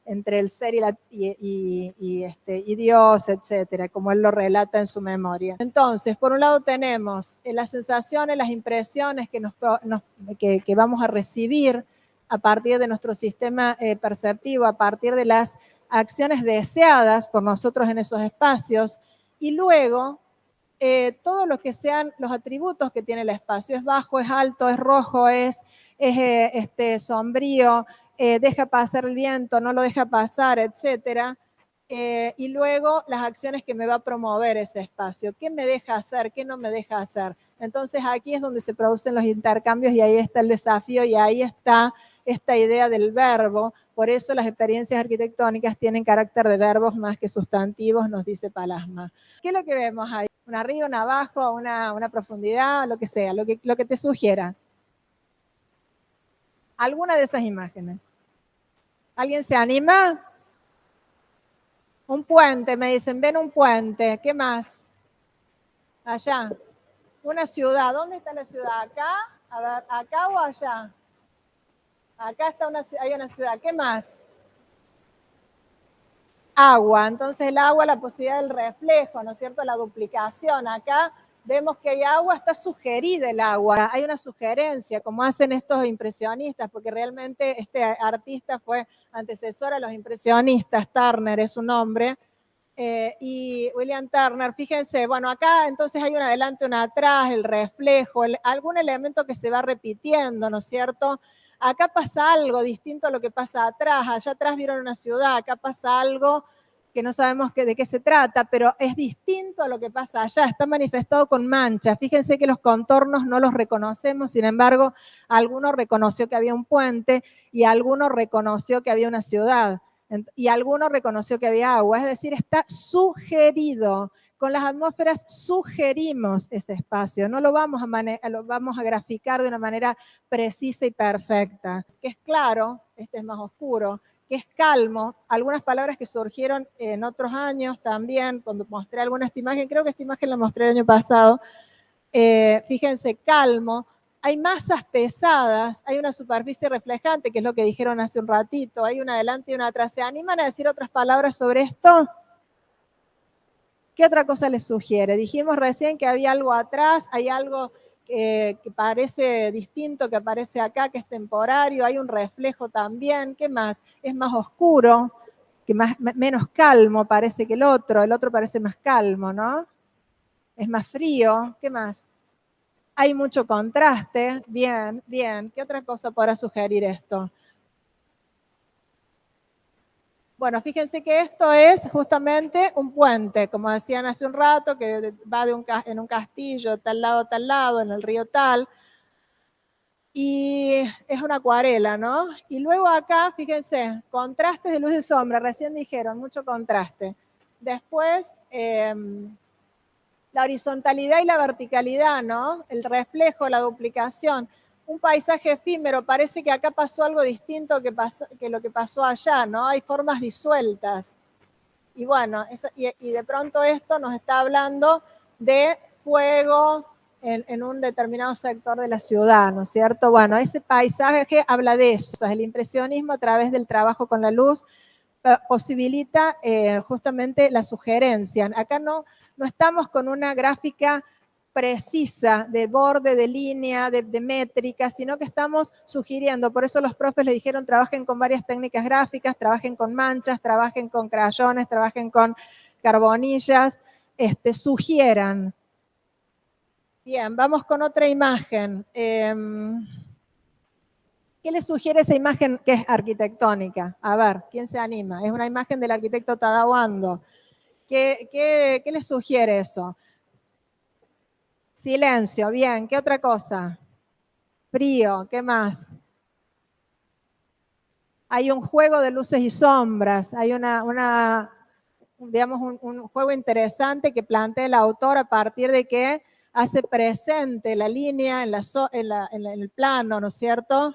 entre el ser y Dios, etcétera, como él lo relata en su memoria. Entonces, por un lado tenemos las sensaciones, las impresiones que vamos a recibir a partir de nuestro sistema perceptivo, a partir de las acciones deseadas por nosotros en esos espacios, y luego todo lo que sean los atributos que tiene el espacio. Es bajo, es alto, es rojo, es sombrío, deja pasar el viento, no lo deja pasar, etcétera. Y luego las acciones que me va a promover ese espacio. ¿Qué me deja hacer? ¿Qué no me deja hacer? Entonces aquí es donde se producen los intercambios y ahí está el desafío y ahí está esta idea del verbo. Por eso las experiencias arquitectónicas tienen carácter de verbos más que sustantivos, nos dice Palasma. ¿Qué es lo que vemos ahí? Un arriba, un abajo, una profundidad, lo que sea, lo que te sugiera. ¿Alguna de esas imágenes? ¿Alguien se anima? Un puente, me dicen, ven un puente. ¿Qué más? Allá. Una ciudad. ¿Dónde está la ciudad? ¿Acá? A ver, ¿acá o allá? Acá está hay una ciudad. ¿Qué más? Agua. Entonces el agua, la posibilidad del reflejo, ¿no es cierto? La duplicación. Acá vemos que hay agua, está sugerida el agua. Hay una sugerencia, como hacen estos impresionistas, porque realmente este artista fue antecesor a los impresionistas. Turner es su nombre. Y William Turner, fíjense, bueno, acá entonces hay un adelante, un atrás, el reflejo, algún elemento que se va repitiendo, ¿no es cierto? Acá pasa algo distinto a lo que pasa atrás, allá atrás vieron una ciudad, acá pasa algo que no sabemos de qué se trata, pero es distinto a lo que pasa allá, está manifestado con manchas. Fíjense que los contornos no los reconocemos, sin embargo, alguno reconoció que había un puente y alguno reconoció que había una ciudad y alguno reconoció que había agua, es decir, está sugerido, Con las atmósferas sugerimos ese espacio, no lo vamos a graficar de una manera precisa y perfecta. Que es claro, este es más oscuro, que es calmo, algunas palabras que surgieron en otros años también, cuando mostré alguna esta imagen, creo que esta imagen la mostré el año pasado, fíjense, calmo, hay masas pesadas, hay una superficie reflejante, que es lo que dijeron hace un ratito, hay una adelante y una atrás. ¿Se animan a decir otras palabras sobre esto? ¿Qué otra cosa les sugiere? Dijimos recién que había algo atrás, hay algo que parece distinto, que aparece acá, que es temporario, hay un reflejo también. ¿Qué más? Es más oscuro, que menos calmo parece que el otro parece más calmo, ¿no? Es más frío. ¿Qué más? Hay mucho contraste. Bien, bien. ¿Qué otra cosa podrá sugerir esto? Bueno, fíjense que esto es justamente un puente, como decían hace un rato, que va en un castillo, tal lado, en el río tal, y es una acuarela, ¿no? Y luego acá, fíjense, contrastes de luz y sombra, recién dijeron, mucho contraste. Después, la horizontalidad y la verticalidad, ¿no? El reflejo, la duplicación. Un paisaje efímero, parece que acá pasó algo distinto que lo que pasó allá, ¿no? Hay formas disueltas. Y bueno, y de pronto esto nos está hablando de fuego en un determinado sector de la ciudad, ¿no es cierto? Bueno, ese paisaje habla de eso. El impresionismo a través del trabajo con la luz posibilita justamente la sugerencia. Acá no estamos con una gráfica precisa de borde, de línea, de métrica, sino que estamos sugiriendo. Por eso los profes le dijeron trabajen con varias técnicas gráficas, trabajen con manchas, trabajen con crayones, trabajen con carbonillas, sugieran. Bien, vamos con otra imagen. ¿Qué le sugiere esa imagen que es arquitectónica? A ver, ¿quién se anima? Es una imagen del arquitecto Tadao Ando. ¿Qué le sugiere eso? Silencio, bien. ¿Qué otra cosa? Frío, ¿qué más? Hay un juego de luces y sombras, hay digamos, un juego interesante que plantea el autor a partir de que hace presente la línea en el plano, ¿no es cierto?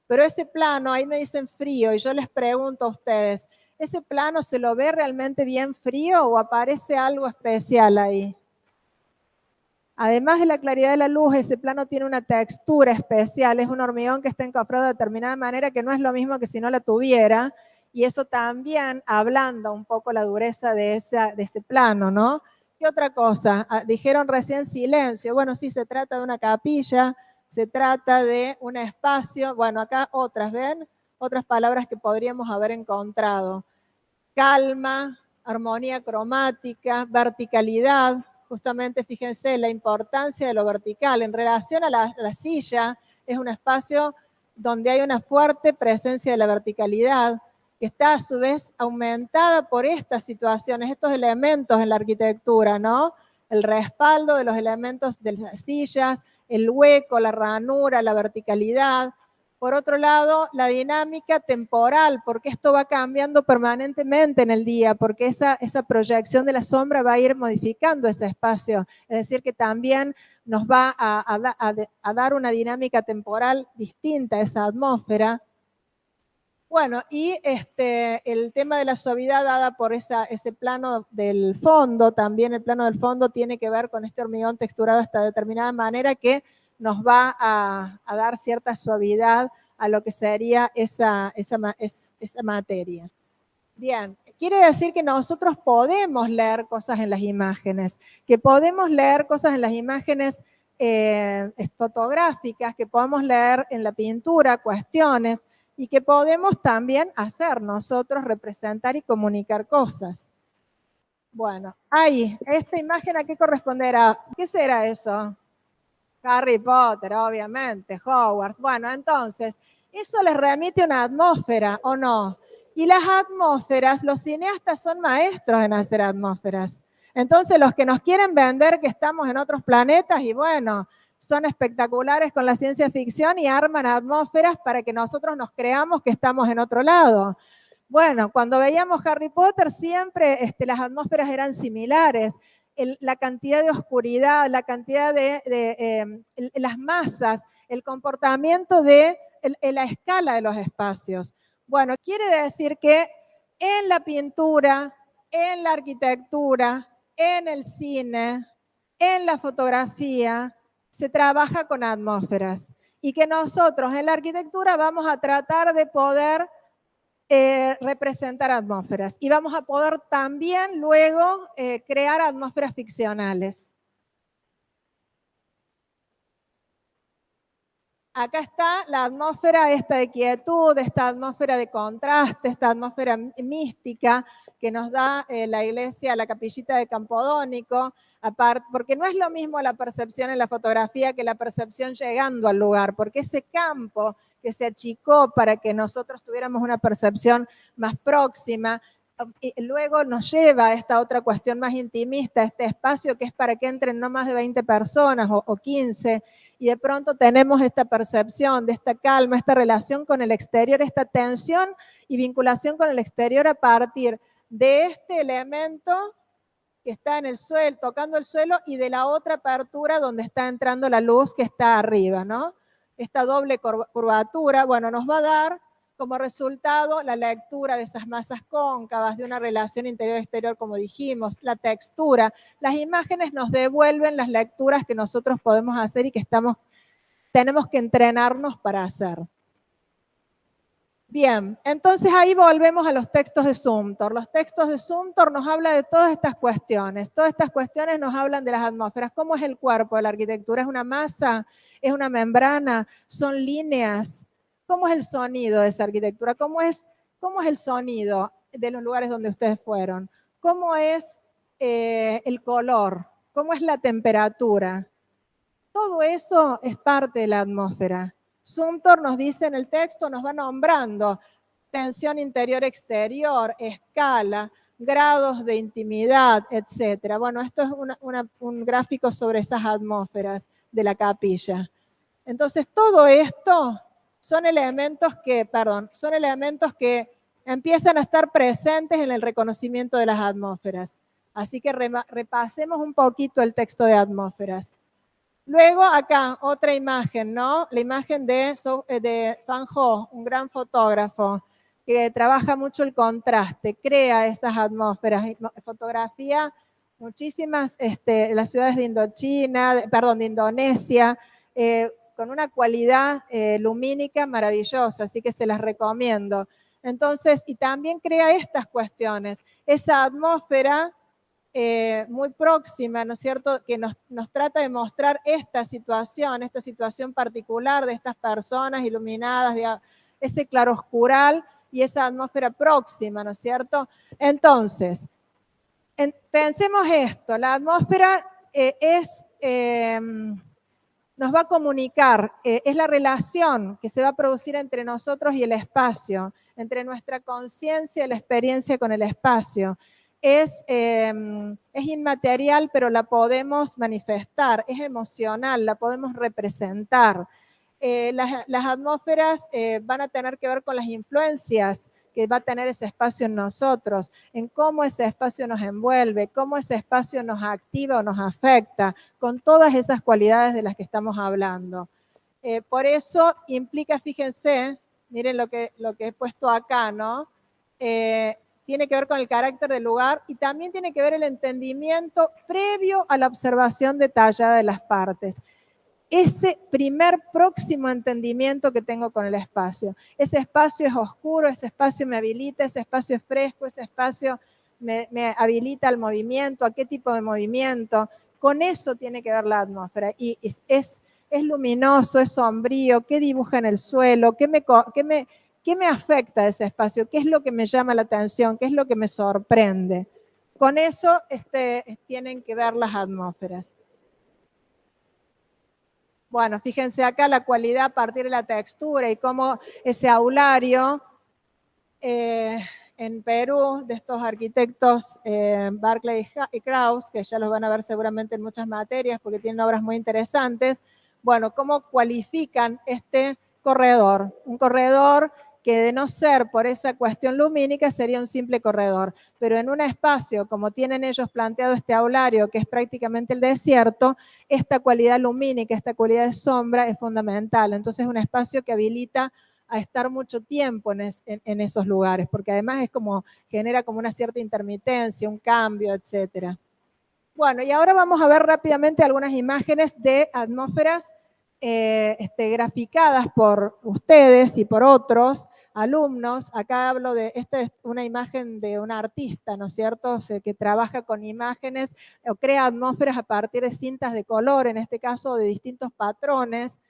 Pero ese plano, ahí me dicen frío, y yo les pregunto a ustedes, ¿ese plano se lo ve realmente bien frío o aparece algo especial ahí? Además de la claridad de la luz, ese plano tiene una textura especial, es un hormigón que está encofrado de determinada manera que no es lo mismo que si no la tuviera, y eso también ablanda un poco la dureza de ese plano, ¿no? ¿Qué otra cosa? Dijeron recién silencio. Bueno, sí, se trata de una capilla, se trata de un espacio. Bueno, acá otras, ¿ven? Otras palabras que podríamos haber encontrado. Calma, armonía cromática, verticalidad. Justamente fíjense la importancia de lo vertical. En relación a la silla, es un espacio donde hay una fuerte presencia de la verticalidad, que está a su vez aumentada por estas situaciones, estos elementos en la arquitectura, ¿no? El respaldo de los elementos de las sillas, el hueco, la ranura, la verticalidad. Por otro lado, la dinámica temporal, porque esto va cambiando permanentemente en el día, porque esa proyección de la sombra va a ir modificando ese espacio. Es decir, que también nos va a dar una dinámica temporal distinta a esa atmósfera. Bueno, y el tema de la suavidad dada por ese plano del fondo, también el plano del fondo tiene que ver con este hormigón texturado de esta determinada manera que nos va a dar cierta suavidad a lo que sería esa materia. Bien, quiere decir que nosotros podemos leer cosas en las imágenes, que podemos leer cosas en las imágenes fotográficas, que podemos leer en la pintura cuestiones, y que podemos también hacer nosotros, representar y comunicar cosas. Bueno, ahí, esta imagen ¿a qué corresponderá? ¿Qué será eso? Harry Potter, obviamente, Hogwarts. Bueno, entonces, eso les remite a una atmósfera, ¿o no? Y las atmósferas, los cineastas son maestros en hacer atmósferas. Entonces, los que nos quieren vender que estamos en otros planetas, y bueno, son espectaculares con la ciencia ficción y arman atmósferas para que nosotros nos creamos que estamos en otro lado. Bueno, cuando veíamos Harry Potter siempre las atmósferas eran similares. la cantidad de oscuridad, la cantidad de las masas, el comportamiento de la escala de los espacios. Bueno, quiere decir que en la pintura, en la arquitectura, en el cine, en la fotografía, se trabaja con atmósferas y que nosotros en la arquitectura vamos a tratar de poder representar atmósferas y vamos a poder también luego crear atmósferas ficcionales. Acá está la atmósfera esta de quietud, esta atmósfera de contraste, esta atmósfera mística que nos da la iglesia, la capillita de Campodónico, porque no es lo mismo la percepción en la fotografía que la percepción llegando al lugar, porque ese campo que se achicó para que nosotros tuviéramos una percepción más próxima, y luego nos lleva a esta otra cuestión más intimista, este espacio que es para que entren no más de 20 personas o 15, y de pronto tenemos esta percepción de esta calma, esta relación con el exterior, esta tensión y vinculación con el exterior a partir de este elemento que está en el suelo, tocando el suelo, y de la otra apertura donde está entrando la luz que está arriba, ¿no? Esta doble curvatura, bueno, nos va a dar como resultado la lectura de esas masas cóncavas, de una relación interior-exterior, como dijimos, la textura. Las imágenes nos devuelven las lecturas que nosotros podemos hacer y que tenemos que entrenarnos para hacer. Bien, entonces ahí volvemos a los textos de Zumthor. Los textos de Zumthor nos hablan de todas estas cuestiones. Todas estas cuestiones nos hablan de las atmósferas. ¿Cómo es el cuerpo de la arquitectura? ¿Es una masa? ¿Es una membrana? ¿Son líneas? ¿Cómo es el sonido de esa arquitectura? ¿Cómo es el sonido de los lugares donde ustedes fueron? ¿Cómo es el color? ¿Cómo es la temperatura? Todo eso es parte de la atmósfera. Zumthor nos dice en el texto, nos va nombrando tensión interior-exterior, escala, grados de intimidad, etc. Bueno, esto es un gráfico sobre esas atmósferas de la capilla. Entonces, todo esto son elementos que empiezan a estar presentes en el reconocimiento de las atmósferas. Así que repasemos un poquito el texto de atmósferas. Luego acá otra imagen, ¿no? La imagen de Van Gogh, un gran fotógrafo que trabaja mucho el contraste, crea esas atmósferas, fotografía muchísimas las ciudades de de Indonesia, con una cualidad lumínica maravillosa, así que se las recomiendo. Entonces, y también crea estas cuestiones, esa atmósfera muy próxima, ¿no es cierto?, que nos trata de mostrar esta situación particular de estas personas iluminadas, de ese claroscural y esa atmósfera próxima, ¿no es cierto? Entonces, pensemos esto, la atmósfera nos va a comunicar, es la relación que se va a producir entre nosotros y el espacio, entre nuestra conciencia y la experiencia con el espacio. Es inmaterial, pero la podemos manifestar, es emocional, la podemos representar. Las atmósferas van a tener que ver con las influencias que va a tener ese espacio en nosotros, en cómo ese espacio nos envuelve, cómo ese espacio nos activa o nos afecta, con todas esas cualidades de las que estamos hablando. Por eso implica, fíjense, miren lo que he puesto acá, ¿no? Tiene que ver con el carácter del lugar y también tiene que ver el entendimiento previo a la observación detallada de las partes. Ese primer próximo entendimiento que tengo con el espacio. Ese espacio es oscuro, ese espacio me habilita, ese espacio es fresco, ese espacio me habilita al movimiento, a qué tipo de movimiento. Con eso tiene que ver la atmósfera. Y es luminoso, es sombrío, qué dibuja en el suelo, qué me afecta ese espacio, qué es lo que me llama la atención, qué es lo que me sorprende. Con eso tienen que ver las atmósferas. Bueno, fíjense acá la cualidad a partir de la textura y cómo ese aulario en Perú de estos arquitectos Barclay y Krauss, que ya los van a ver seguramente en muchas materias porque tienen obras muy interesantes, bueno, cómo cualifican este corredor, un corredor que de no ser por esa cuestión lumínica sería un simple corredor. Pero en un espacio, como tienen ellos planteado este aulario, que es prácticamente el desierto, esta cualidad lumínica, esta cualidad de sombra es fundamental. Entonces es un espacio que habilita a estar mucho tiempo en esos lugares, porque además es como, genera como una cierta intermitencia, un cambio, etcétera. Bueno, y ahora vamos a ver rápidamente algunas imágenes de atmósferas graficadas por ustedes y por otros alumnos. Acá hablo de, esta es una imagen de un artista, ¿no es cierto? O sea, que trabaja con imágenes o crea atmósferas a partir de cintas de color, en este caso de distintos patrones.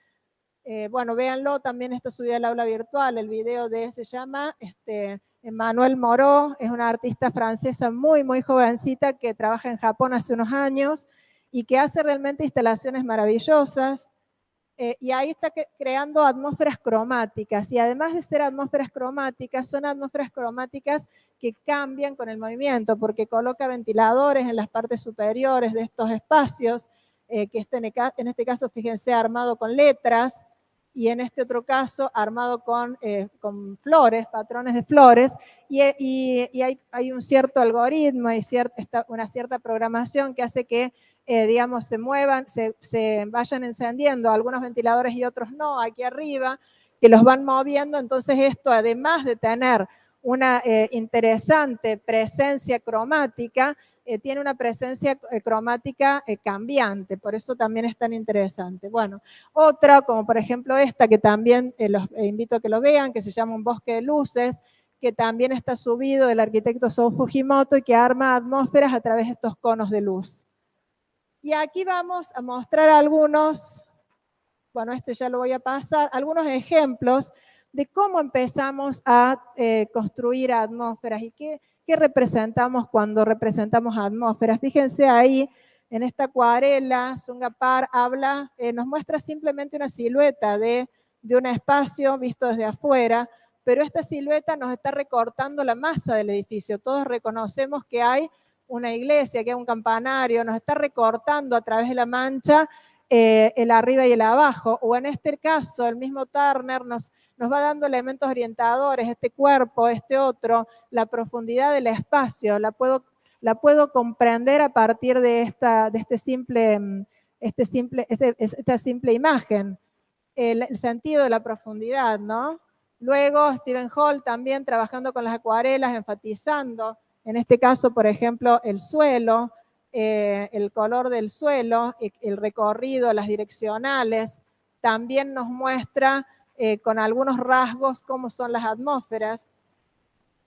Bueno, véanlo, también está subido al aula virtual, el video se llama Emmanuelle Moreau, es una artista francesa muy, muy jovencita que trabaja en Japón hace unos años y que hace realmente instalaciones maravillosas. Y ahí está creando atmósferas cromáticas, y además de ser atmósferas cromáticas, son atmósferas cromáticas que cambian con el movimiento, porque coloca ventiladores en las partes superiores de estos espacios, que en este caso, fíjense, armado con letras, y en este otro caso armado con flores, patrones de flores, y hay un cierto algoritmo, y una cierta programación que hace que digamos, se muevan, se vayan encendiendo, algunos ventiladores y otros no, aquí arriba, que los van moviendo. Entonces esto, además de tener una interesante presencia cromática, tiene una presencia cromática cambiante, por eso también es tan interesante. Bueno, otra, como por ejemplo esta, que también los invito a que lo vean, que se llama Un bosque de luces, que también está subido del arquitecto Sou Fujimoto y que arma atmósferas a través de estos conos de luz. Y aquí vamos a mostrar algunos, bueno, ya lo voy a pasar, algunos ejemplos de cómo empezamos a construir atmósferas y qué representamos cuando representamos atmósferas. Fíjense ahí, en esta acuarela, Sungapar nos muestra simplemente una silueta de un espacio visto desde afuera, pero esta silueta nos está recortando la masa del edificio. Todos reconocemos que hay una iglesia, que hay un campanario, nos está recortando a través de la mancha el arriba y el abajo, o en este caso el mismo Turner nos va dando elementos orientadores, este cuerpo, este otro, la profundidad del espacio, la puedo comprender a partir de esta simple imagen, el sentido de la profundidad, ¿no? Luego Stephen Hall también trabajando con las acuarelas, enfatizando, en este caso, por ejemplo, el suelo, el color del suelo, el recorrido, las direccionales, también nos muestra con algunos rasgos cómo son las atmósferas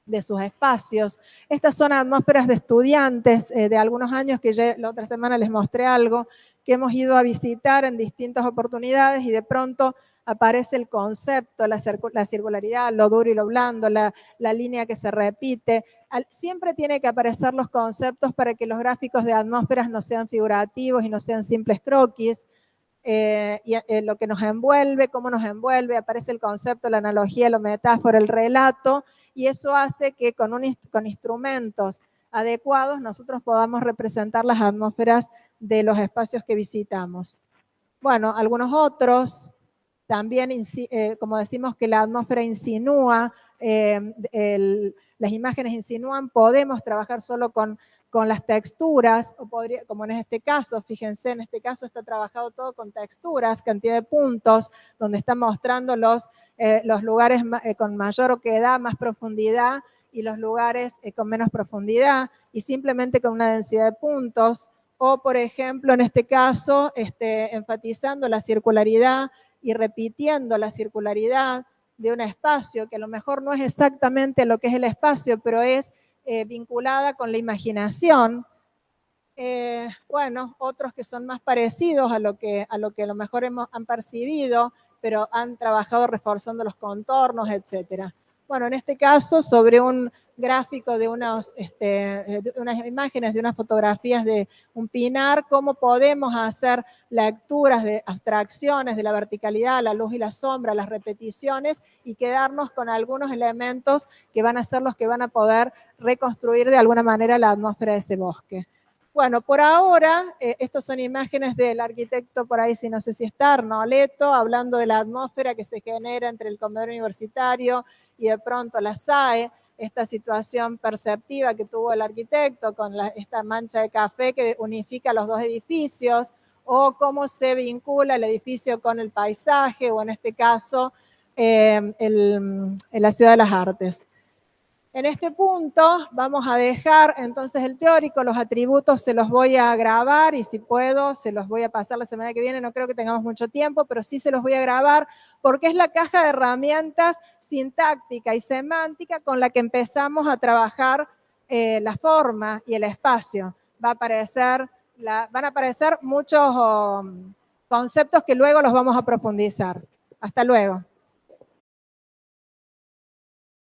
de sus espacios. Estas son atmósferas de estudiantes de algunos años, que la otra semana les mostré algo, que hemos ido a visitar en distintas oportunidades, y de pronto aparece el concepto, la circularidad, lo duro y lo blando, la línea que se repite. Siempre tiene que aparecer los conceptos para que los gráficos de atmósferas no sean figurativos y no sean simples croquis. Lo que nos envuelve, cómo nos envuelve, aparece el concepto, la analogía, la metáfora, el relato, y eso hace que con instrumentos adecuados nosotros podamos representar las atmósferas de los espacios que visitamos. Bueno, algunos otros, también, como decimos que la atmósfera insinúa, las imágenes insinúan, podemos trabajar solo con las texturas, como en este caso, fíjense, en este caso está trabajado todo con texturas, cantidad de puntos, donde está mostrando los lugares con mayor oquedad, más profundidad, y los lugares con menos profundidad, y simplemente con una densidad de puntos. O, por ejemplo, en este caso, enfatizando la circularidad y repitiendo la circularidad de un espacio, que a lo mejor no es exactamente lo que es el espacio, pero es vinculada con la imaginación. Bueno, otros que son más parecidos a lo que a lo mejor han percibido, pero han trabajado reforzando los contornos, etcétera. Bueno, en este caso, sobre un gráfico de unas imágenes, de unas fotografías de un pinar, cómo podemos hacer lecturas de abstracciones de la verticalidad, la luz y la sombra, las repeticiones, y quedarnos con algunos elementos que van a ser los que van a poder reconstruir de alguna manera la atmósfera de ese bosque. Bueno, por ahora, estas son imágenes del arquitecto, por ahí, si no sé si está, Arnoleto, hablando de la atmósfera que se genera entre el comedor universitario y de pronto la SAE, esta situación perceptiva que tuvo el arquitecto con esta mancha de café que unifica los dos edificios, o cómo se vincula el edificio con el paisaje, o en este caso, la Ciudad de las Artes. En este punto vamos a dejar entonces el teórico, los atributos se los voy a grabar y si puedo se los voy a pasar la semana que viene, no creo que tengamos mucho tiempo, pero sí se los voy a grabar porque es la caja de herramientas sintáctica y semántica con la que empezamos a trabajar la forma y el espacio. Van a aparecer muchos conceptos que luego los vamos a profundizar. Hasta luego.